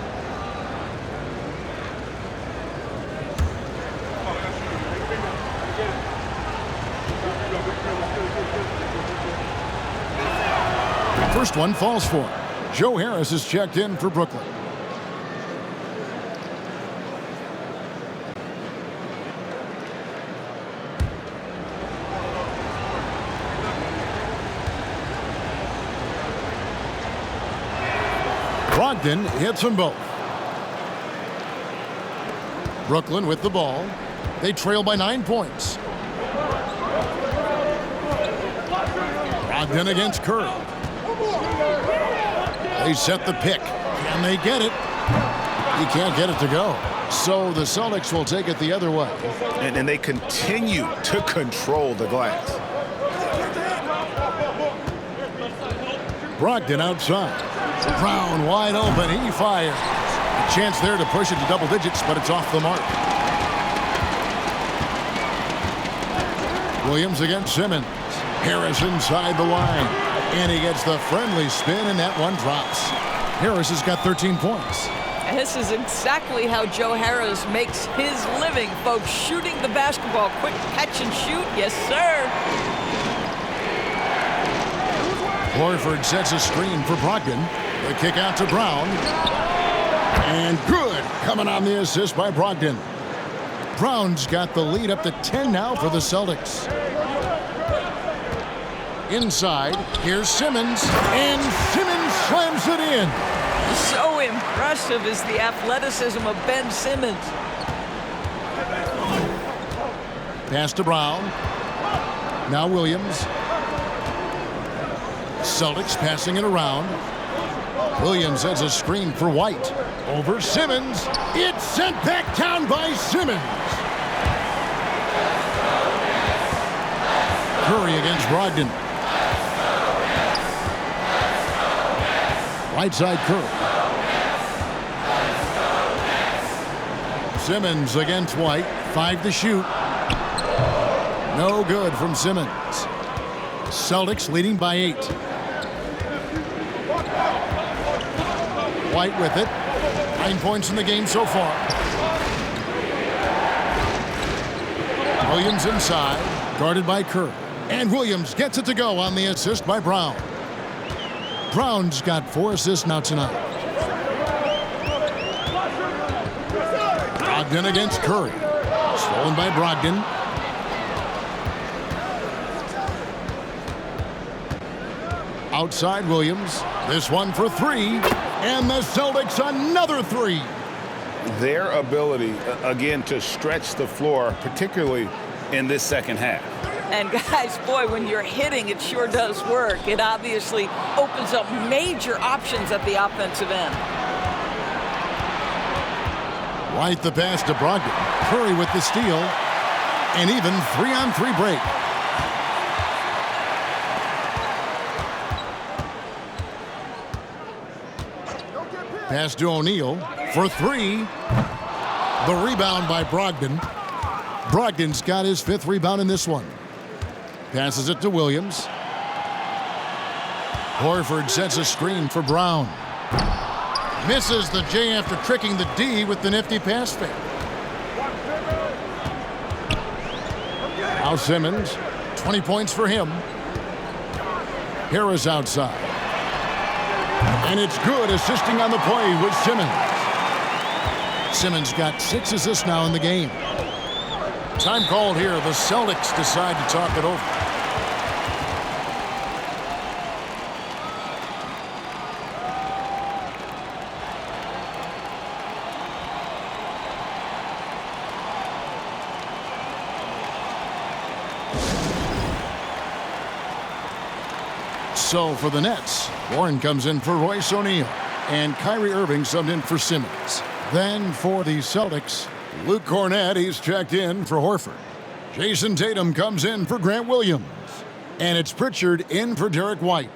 First one falls for him. Joe Harris is checked in for Brooklyn. Brogdon hits them both. Brooklyn with the ball. They trail by 9 points. Brogdon against Curry. They set the pick. Can they get it? He can't get it to go. So the Celtics will take it the other way. And they continue to control the glass. Brogdon outside. Brown wide open. He fires. A chance there to push it to double digits, but it's off the mark. Williams against Simmons. Harris inside the line. And he gets the friendly spin, and that one drops. Harris has got 13 points. And this is exactly how Joe Harris makes his living, folks, shooting the basketball. Quick catch and shoot. Yes, sir. Horford sets a screen for Brogdon. The kick out to Brown. And good. Coming on the assist by Brogdon. Brown's got the lead up to 10 now for the Celtics. Inside, here's Simmons, and Simmons slams it in. So impressive is the athleticism of Ben Simmons. Pass to Brown. Now Williams. Celtics passing it around. Williams has a screen for White. Over Simmons. It's sent back down by Simmons. Curry against Brogdon. Right side Curry. Simmons against White. 5 to shoot. No good from Simmons. Celtics leading by 8. White with it. 9 points in the game so far. Williams inside, guarded by Curry. And Williams gets it to go on the assist by Brown. Brown's got 4 assists now tonight. Brogdon against Curry. Stolen by Brogdon. Outside Williams. This one for 3. And the Celtics another 3. Their ability, again, to stretch the floor, particularly in this second half. And guys, boy, when you're hitting, it sure does work. It obviously opens up major options at the offensive end. White the pass to Brogdon. Curry with the steal. And even 3-on-3 break. Pass to O'Neal for 3. The rebound by Brogdon. Brogdon's got his 5th rebound in this one. Passes it to Williams. Horford sets a screen for Brown. Misses the J after tricking the D with the nifty pass fake. Now Simmons, 20 points for him. Harris outside. And it's good, assisting on the play with Simmons. Simmons got 6 assists now in the game. Time called here. The Celtics decide to talk it over. So for the Nets, Warren comes in for Royce O'Neal, and Kyrie Irving subbed in for Simmons. Then for the Celtics, Luke Cornett, he's checked in for Horford. Jason Tatum comes in for Grant Williams, and it's Pritchard in for Derek White.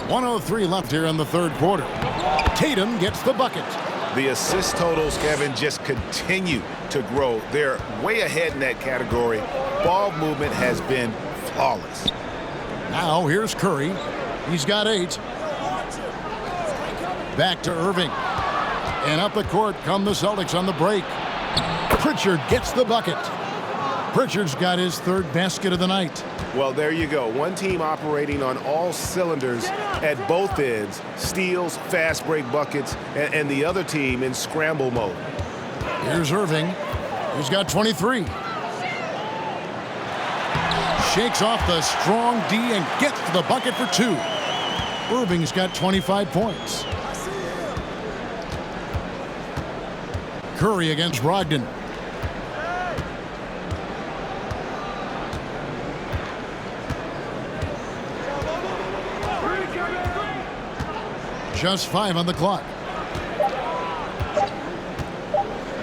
.103 left here in the third quarter. Tatum gets the bucket. The assist totals, Kevin, just continue to grow. They're way ahead in that category. Ball movement has been flawless. Now here's Curry. He's got 8. Back to Irving. And up the court come the Celtics on the break. Pritchard gets the bucket. Pritchard's got his 3rd basket of the night. Well, there you go. One team operating on all cylinders at both ends. Steals, fast break buckets, and the other team in scramble mode. Here's Irving. He's got 23. Shakes off the strong D and gets to the bucket for 2. Irving's got 25 points. Curry against Brogdon. Just 5 on the clock.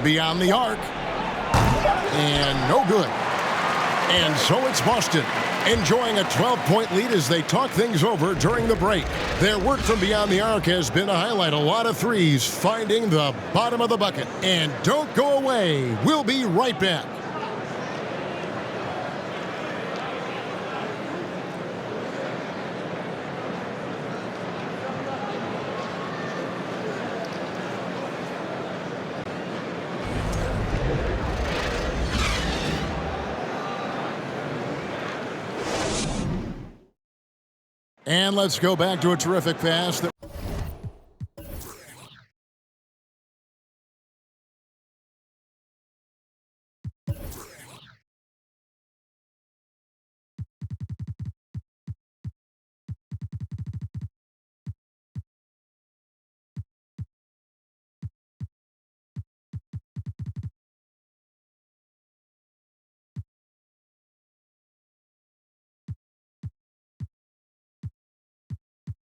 Beyond the arc. And no good. And so it's Boston, enjoying a 12-point lead as they talk things over during the break. Their work from beyond the arc has been to highlight a lot of threes, finding the bottom of the bucket. And don't go away. We'll be right back. And let's go back to a terrific pass that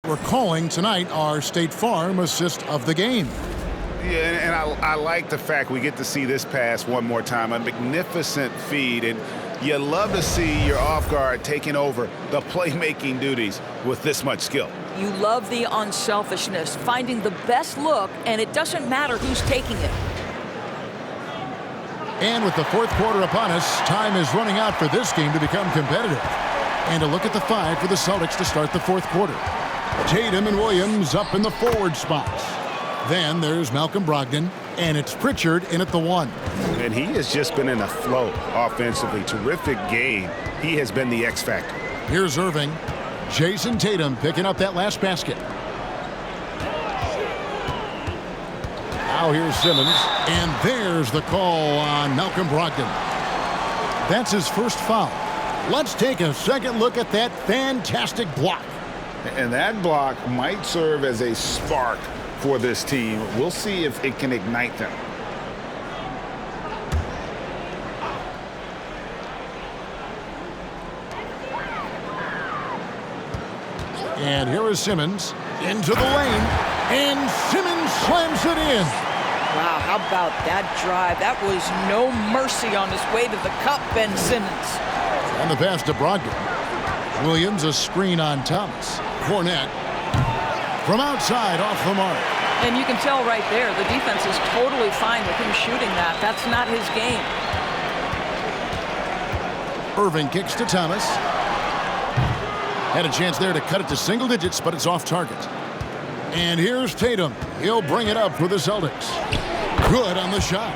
We're calling tonight our State Farm assist of the game. Yeah, and I like the fact we get to see this pass one more time. A magnificent feed, and you love to see your off guard taking over the playmaking duties with this much skill. You love the unselfishness, finding the best look, and it doesn't matter who's taking it. And with the fourth quarter upon us, time is running out for this game to become competitive. And a look at the 5 for the Celtics to start the fourth quarter. Tatum and Williams up in the forward spots. Then there's Malcolm Brogdon, and it's Pritchard in at the 1. And he has just been in a flow offensively. Terrific game. He has been the X factor. Here's Irving. Jason Tatum picking up that last basket. Now here's Simmons, and there's the call on Malcolm Brogdon. That's his first foul. Let's take a second look at that fantastic block. And that block might serve as a spark for this team. We'll see if it can ignite them. And here is Simmons into the lane, and Simmons slams it in. Wow, how about that drive? That was no mercy on his way to the cup, Ben Simmons. And the pass to Brogdon. Williams, a screen on Thomas. Cornette from outside off the mark. And you can tell right there, the defense is totally fine with him shooting that. That's not his game. Irving kicks to Thomas. Had a chance there to cut it to single digits, but it's off target. And here's Tatum. He'll bring it up for the Celtics. Good on the shot.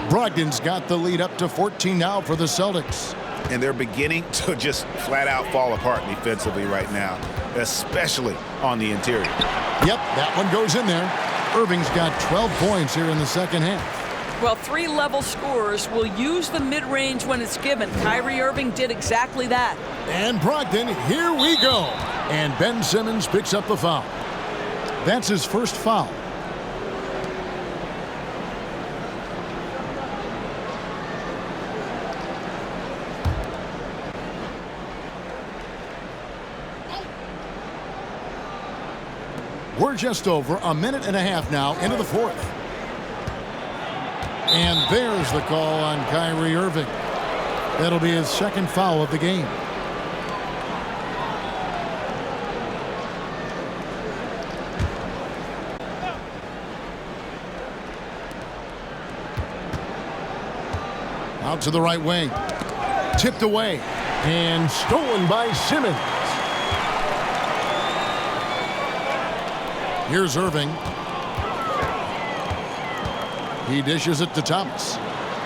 Brogdon's got the lead up to 14 now for the Celtics. And they're beginning to just flat out fall apart defensively right now, especially on the interior. Yep, that one goes in there. Irving's got 12 points here in the second half. Well, 3-level scorers will use the mid-range when it's given. Kyrie Irving did exactly that. And Brogdon, here we go. And Ben Simmons picks up the foul. That's his first foul. We're just over a minute and a half now into the fourth. And there's the call on Kyrie Irving. That'll be his second foul of the game. Out to the right wing. Tipped away. And stolen by Simmons. Here's Irving. He dishes it to Thomas.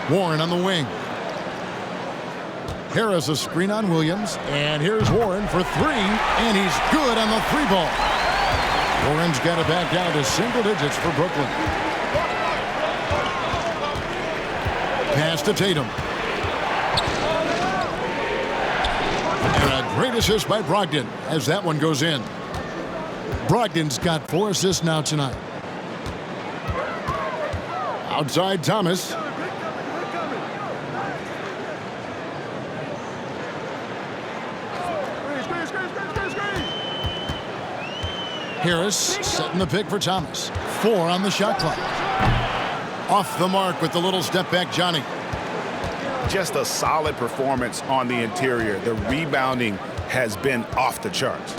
Warren on the wing. Harris a screen on Williams. And here's Warren for 3. And he's good on the 3-ball. Warren's got it back down to single digits for Brooklyn. Pass to Tatum. And a great assist by Brogdon as that one goes in. Brogdon's got 4 assists now tonight. Outside Thomas. Harris setting the pick for Thomas. 4 on the shot clock. Off the mark with the little step back Johnny. Just a solid performance on the interior. The rebounding has been off the charts.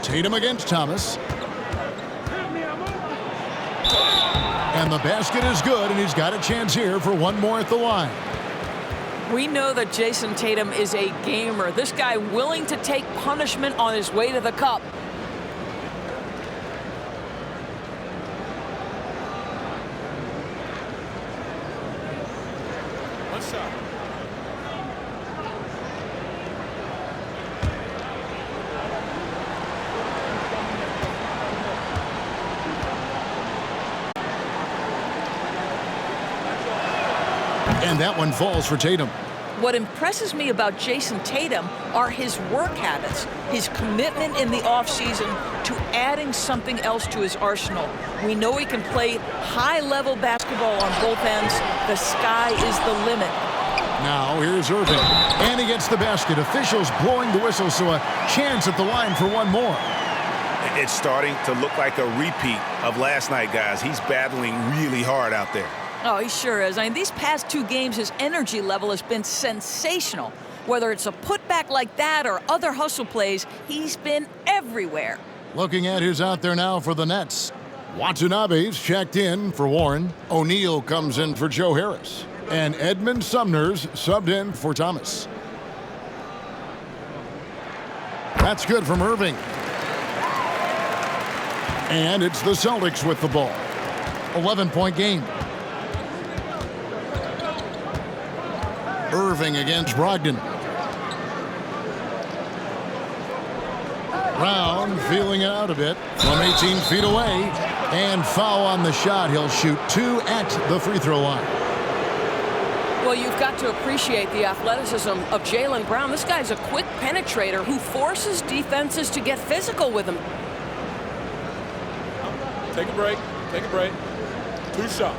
Tatum against Thomas. And the basket is good, and he's got a chance here for one more at the line. We know that Jason Tatum is a gamer. This guy willing to take punishment on his way to the cup. What's up? And that one falls for Tatum. What impresses me about Jason Tatum are his work habits, his commitment in the offseason to adding something else to his arsenal. We know he can play high-level basketball on both ends. The sky is the limit. Now here's Irving. And he gets the basket. Officials blowing the whistle, so a chance at the line for one more. It's starting to look like a repeat of last night, guys. He's battling really hard out there. Oh, he sure is. I mean, these past 2 games, his energy level has been sensational. Whether it's a putback like that or other hustle plays, he's been everywhere. Looking at who's out there now for the Nets. Watanabe's checked in for Warren. O'Neal comes in for Joe Harris. And Edmund Sumner's subbed in for Thomas. That's good from Irving. And it's the Celtics with the ball. 11-point game. Irving against Brogdon. Brown feeling it out a bit from 18 feet away. And foul on the shot. He'll shoot 2 at the free throw line. Well, you've got to appreciate the athleticism of Jaylen Brown. This guy's a quick penetrator who forces defenses to get physical with him. Take a break. Take a break. 2 shots.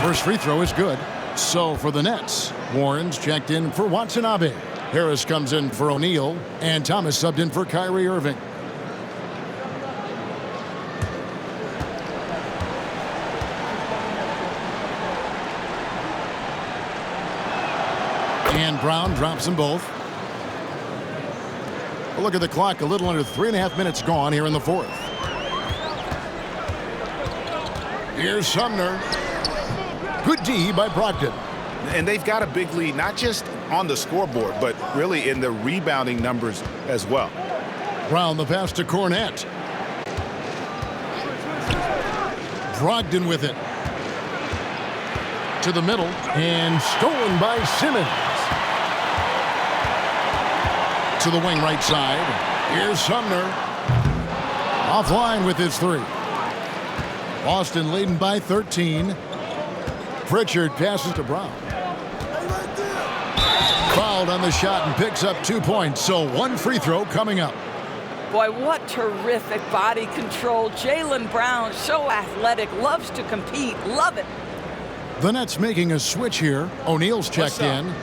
First free throw is good. So for the Nets, Warren's checked in for Watanabe. Harris comes in for O'Neal, and Thomas subbed in for Kyrie Irving. And Brown drops them both. A look at the clock, a little under 3.5 minutes gone here in the fourth. Here's Sumner. Good D by Brogdon. And they've got a big lead, not just on the scoreboard, but really in the rebounding numbers as well. Brown the pass to Cornette. Brogdon with it. To the middle, and stolen by Simmons. To the wing right side. Here's Sumner. Offline with his 3. Boston leading by 13. Pritchard passes to Brown. Fouled on the shot and picks up 2 points, so 1 free throw coming up. Boy, what terrific body control. Jaylen Brown, so athletic, loves to compete. Love it. The Nets making a switch here. O'Neal's checked in.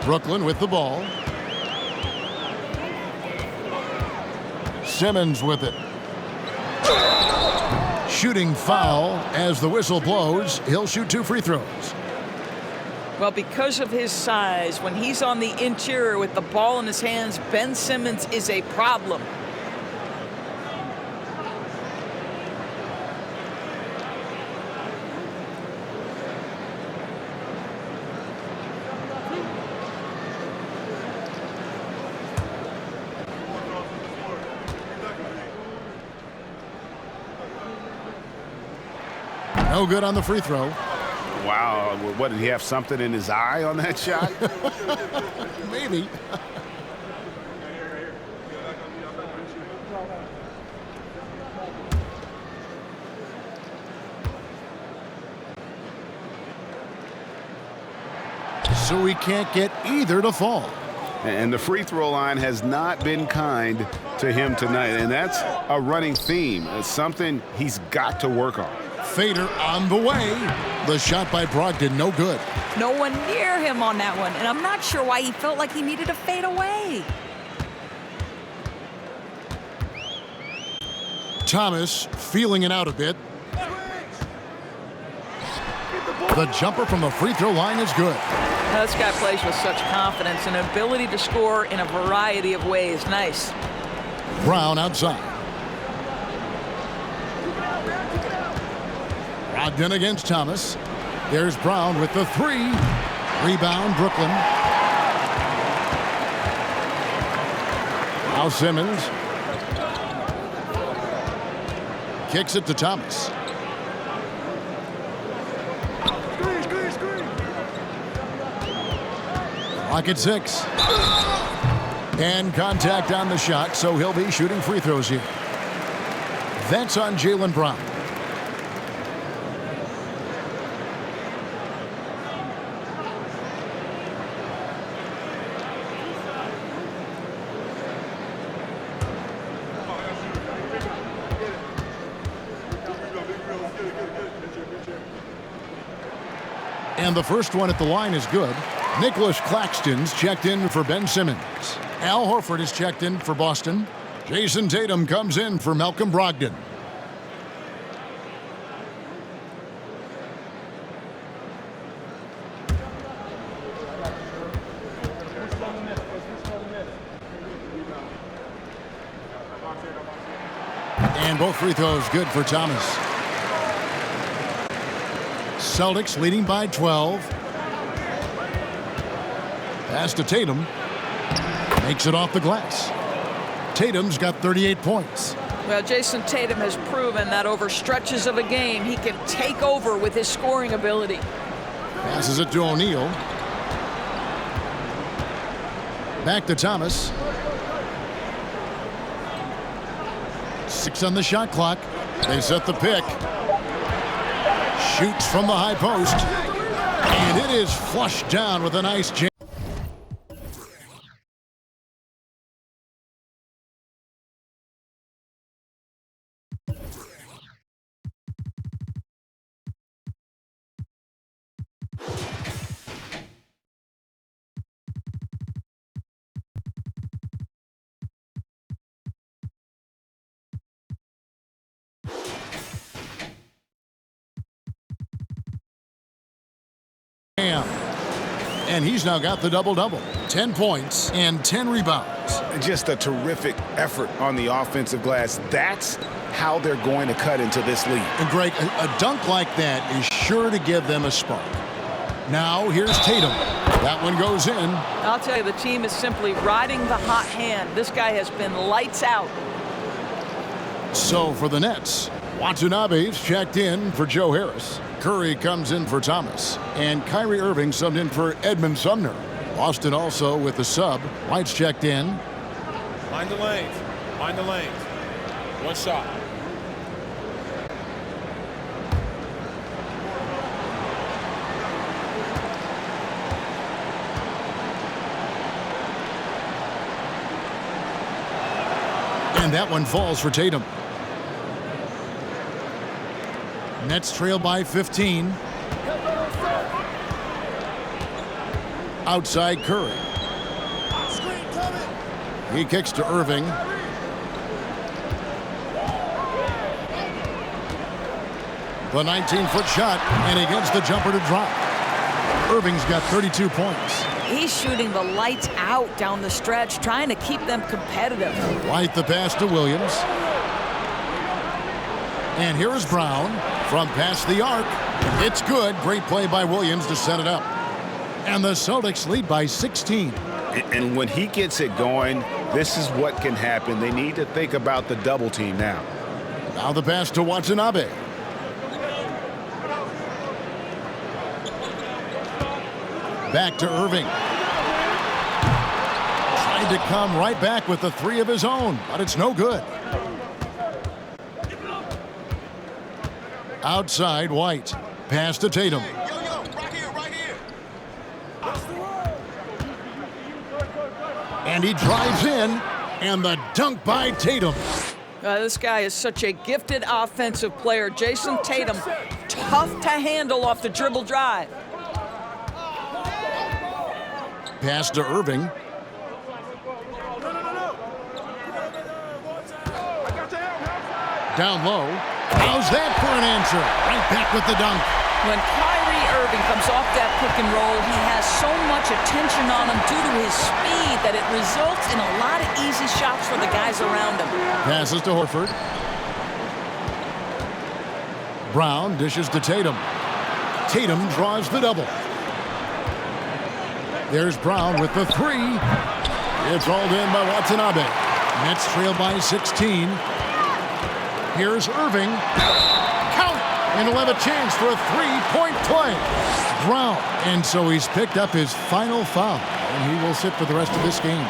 Brooklyn with the ball. Simmons with it. Shooting foul as the whistle blows. He'll shoot 2 free throws. Well, because of his size, when he's on the interior with the ball in his hands, Ben Simmons is a problem. No good on the free throw. Wow, what, did he have something in his eye on that shot? Maybe. So he can't get either to fall. And the free throw line has not been kind to him tonight, and that's a running theme. It's something he's got to work on. Fader on the way. The shot by Brogdon, no good. No one near him on that one, and I'm not sure why he felt like he needed to fade away. Thomas feeling it out a bit. The jumper from the free throw line is good. Now, this guy plays with such confidence and ability to score in a variety of ways. Nice. Brown outside. Brogdon against Thomas. There's Brown with the 3. Rebound, Brooklyn. Now Simmons. Kicks it to Thomas. Clock at 6. And contact on the shot, so he'll be shooting free throws here. That's on Jaylen Brown. And the first one at the line is good. Nicholas Claxton's checked in for Ben Simmons. Al Horford is checked in for Boston. Jason Tatum comes in for Malcolm Brogdon. And both free throws good for Thomas. Celtics leading by 12. Pass to Tatum. Makes it off the glass. Tatum's got 38 points. Well, Jason Tatum has proven that over stretches of a game, he can take over with his scoring ability. Passes it to O'Neal. Back to Thomas. 6 on the shot clock. They set the pick. Shoots from the high post. And it is flushed down with a nice jam. And he's now got the double-double. 10 points and 10 rebounds. Just a terrific effort on the offensive glass. That's how they're going to cut into this lead. And Greg, a dunk like that is sure to give them a spark. Now here's Tatum. That one goes in. I'll tell you, the team is simply riding the hot hand. This guy has been lights out. So for the Nets, Watanabe's checked in for Joe Harris. Curry comes in for Thomas. And Kyrie Irving subbed in for Edmund Sumner. Boston also with the sub. White's checked in. Mind the lanes. Mind the lanes. One shot. And that one falls for Tatum. Nets trail by 15. Outside Curry. He kicks to Irving. The 19-foot shot, and he gets the jumper to drop. Irving's got 32 points. He's shooting the lights out down the stretch, trying to keep them competitive. White the pass to Williams. And here is Brown from past the arc. It's good. Great play by Williams to set it up. And the Celtics lead by 16. And when he gets it going, this is what can happen. They need to think about the double team now. Now the pass to Watanabe. Back to Irving. Trying to come right back with the three of his own, but it's no good. Outside White. Pass to Tatum. And he drives in, and the dunk by Tatum. This guy is such a gifted offensive player. Jason Tatum, tough to handle off the dribble drive. Pass to Irving. Down low. How's that for an answer? Right back with the dunk. When Kyrie Irving comes off that pick and roll, he has so much attention on him due to his speed that it results in a lot of easy shots for the guys around him. Passes to Horford. Brown dishes to Tatum. Tatum draws the double. There's Brown with the three. It's rolled in by Watanabe. Nets trail by 16. Here's Irving. Count! And he'll have a chance for a three-point play. Brown. And so he's picked up his final foul. And he will sit for the rest of this game.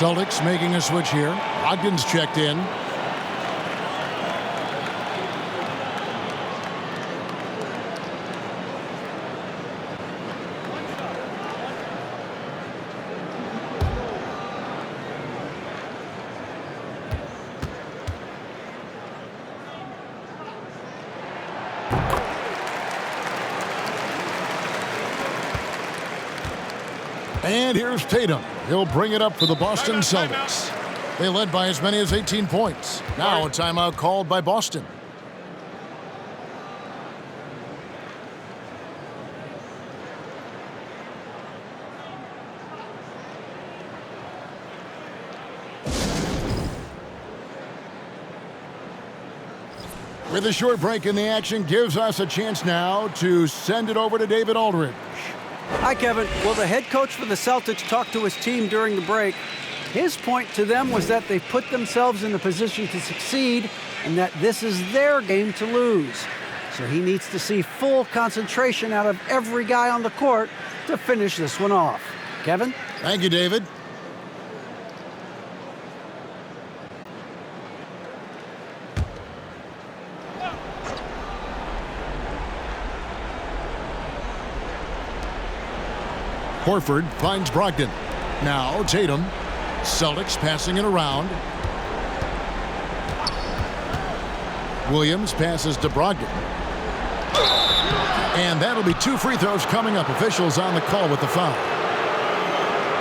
Celtics making a switch here. Brogdon's checked in. And here's Tatum. He'll bring it up for the Boston Celtics. They led by as many as 18 points. Now a timeout called by Boston. With a short break in the action, gives us a chance now to send it over to David Aldridge. Hi, Kevin. Well, the head coach for the Celtics talked to his team during the break. His point to them was that they've put themselves in a position to succeed and that this is their game to lose. So he needs to see full concentration out of every guy on the court to finish this one off. Kevin? Thank you, David. Horford finds Brogdon. Now Tatum. Celtics passing it around. Williams passes to Brogdon. And that'll be 2 free throws coming up. Officials on the call with the foul.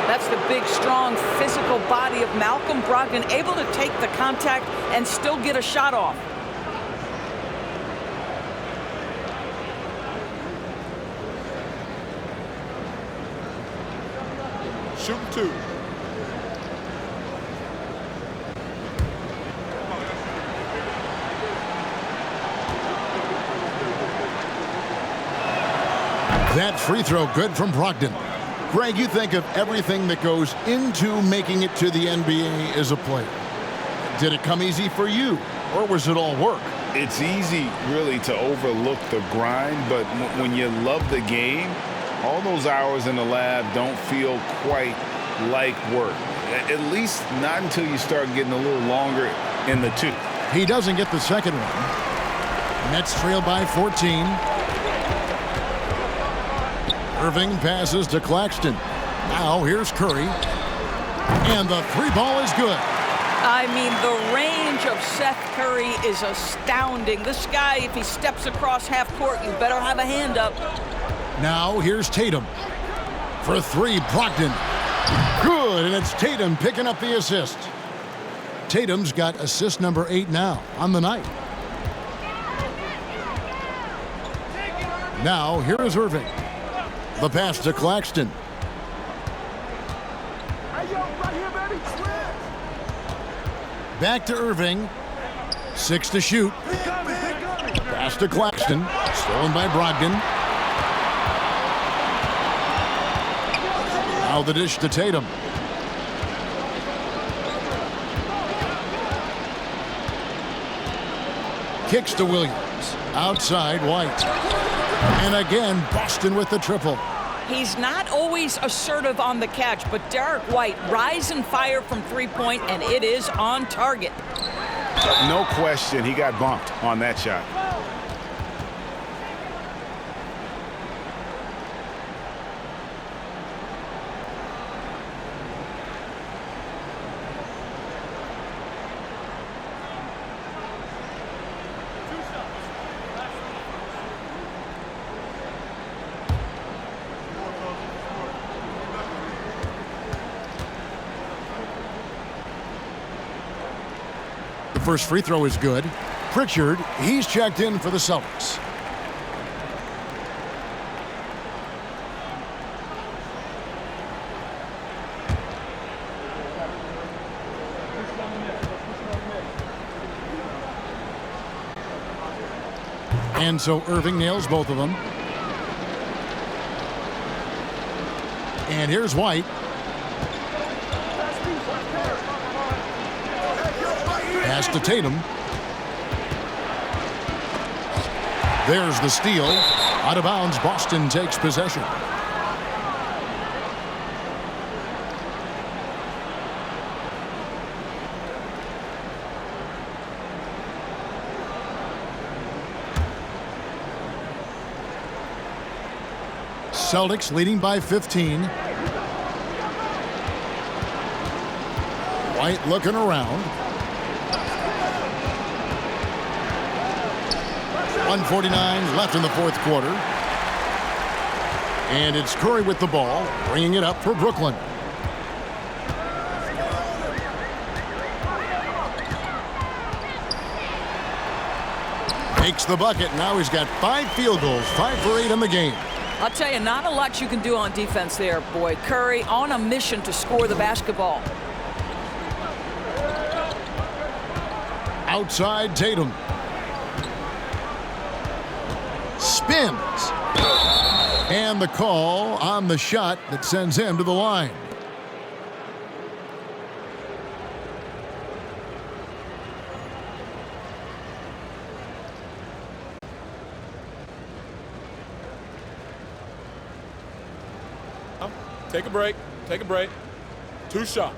That's the big, strong, physical body of Malcolm Brogdon, able to take the contact and still get a shot off. Shoot 2. That free throw good from Brogdon. Greg, you think of everything that goes into making it to the NBA as a player. Did it come easy for you, or was it all work? It's easy, really, to overlook the grind, but when you love the game, all those hours in the lab don't feel quite like work. At least not until you start getting a little longer in the tooth. He doesn't get the second one. Nets trail by 14. Irving passes to Claxton. Now here's Curry. And the 3-ball is good. I mean, the range of Seth Curry is astounding. This guy, if he steps across half court, you better have a hand up. Now here's Tatum. For 3, Brogdon. Good, and it's Tatum picking up the assist. Tatum's got assist number 8 now on the night. Now here is Irving. The pass to Claxton. Back to Irving. 6 to shoot. Pass to Claxton. Stolen by Brogdon. Now the dish to Tatum. Kicks to Williams. Outside White. And again, Boston with the triple. He's not always assertive on the catch, but Derek White rise and fire from three-point, and it is on target. No question, he got bumped on that shot. First free throw is good. Pritchard, he's checked in for the Celtics. And so Irving nails both of them. And here's White. Pass to Tatum. There's the steal. Out of bounds, Boston takes possession. Celtics leading by 15. White looking around. 1:49 left in the fourth quarter. And it's Curry with the ball, bringing it up for Brooklyn. Makes the bucket. Now he's got 5 field goals, 5 for 8 in the game. I'll tell you, not a lot you can do on defense there, boy. Curry on a mission to score the basketball. Outside Tatum. Spins. And the call on the shot that sends him to the line. Take a break. Take a break. 2 shots.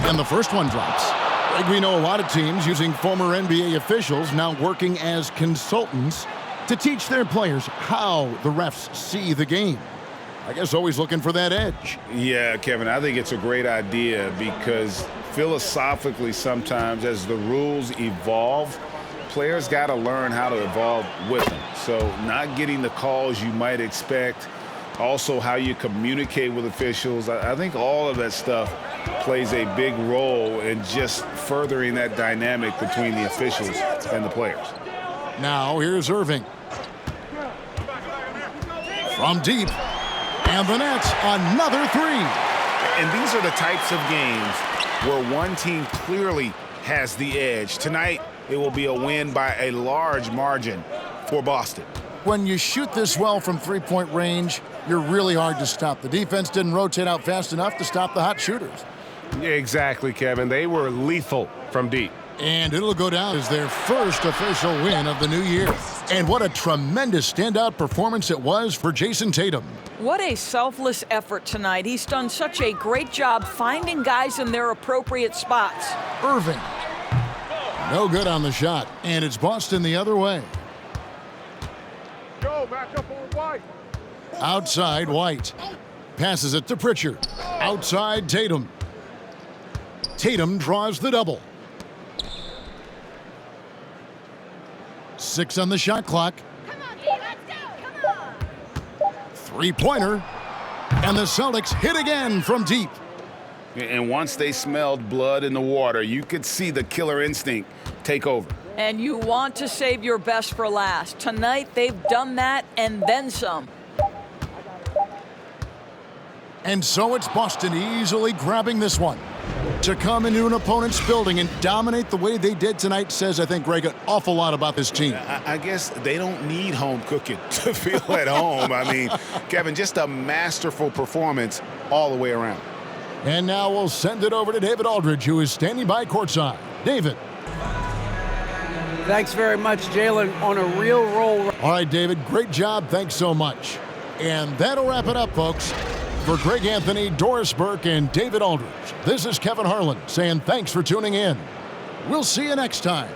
And the first one drops. Like we know a lot of teams using former NBA officials now working as consultants to teach their players how the refs see the game. I guess always looking for that edge. Yeah, Kevin, I think it's a great idea because philosophically sometimes as the rules evolve, players got to learn how to evolve with them. So not getting the calls you might expect, also how you communicate with officials. I think all of that stuff plays a big role in just furthering that dynamic between the officials and the players. Now here's Irving. From deep. And the Nets, another 3. And these are the types of games where one team clearly has the edge. Tonight, it will be a win by a large margin for Boston. When you shoot this well from three-point range, you're really hard to stop. The defense didn't rotate out fast enough to stop the hot shooters. Yeah, exactly, Kevin. They were lethal from deep. And it'll go down as their first official win of the new year. And what a tremendous standout performance it was for Jason Tatum. What a selfless effort tonight. He's done such a great job finding guys in their appropriate spots. Irving. No good on the shot. And it's Boston the other way. Go, match up on White. Outside White. Passes it to Pritchard. Outside Tatum. Tatum draws the double. 6 on the shot clock. Come on, E, let's go. Come on. Three-pointer. And the Celtics hit again from deep. And once they smelled blood in the water, you could see the killer instinct take over. And you want to save your best for last. Tonight, they've done that and then some. And so it's Boston easily grabbing this one. To come into an opponent's building and dominate the way they did tonight says, I think, Greg, an awful lot about this team. I guess they don't need home cooking to feel at home. I mean, Kevin, just a masterful performance all the way around. And now we'll send it over to David Aldridge, who is standing by courtside. David. Thanks very much, Jalen, on a real roll. All right, David, great job. Thanks so much. And that'll wrap it up, folks. For Greg Anthony, Doris Burke, and David Aldridge, this is Kevin Harlan saying thanks for tuning in. We'll see you next time.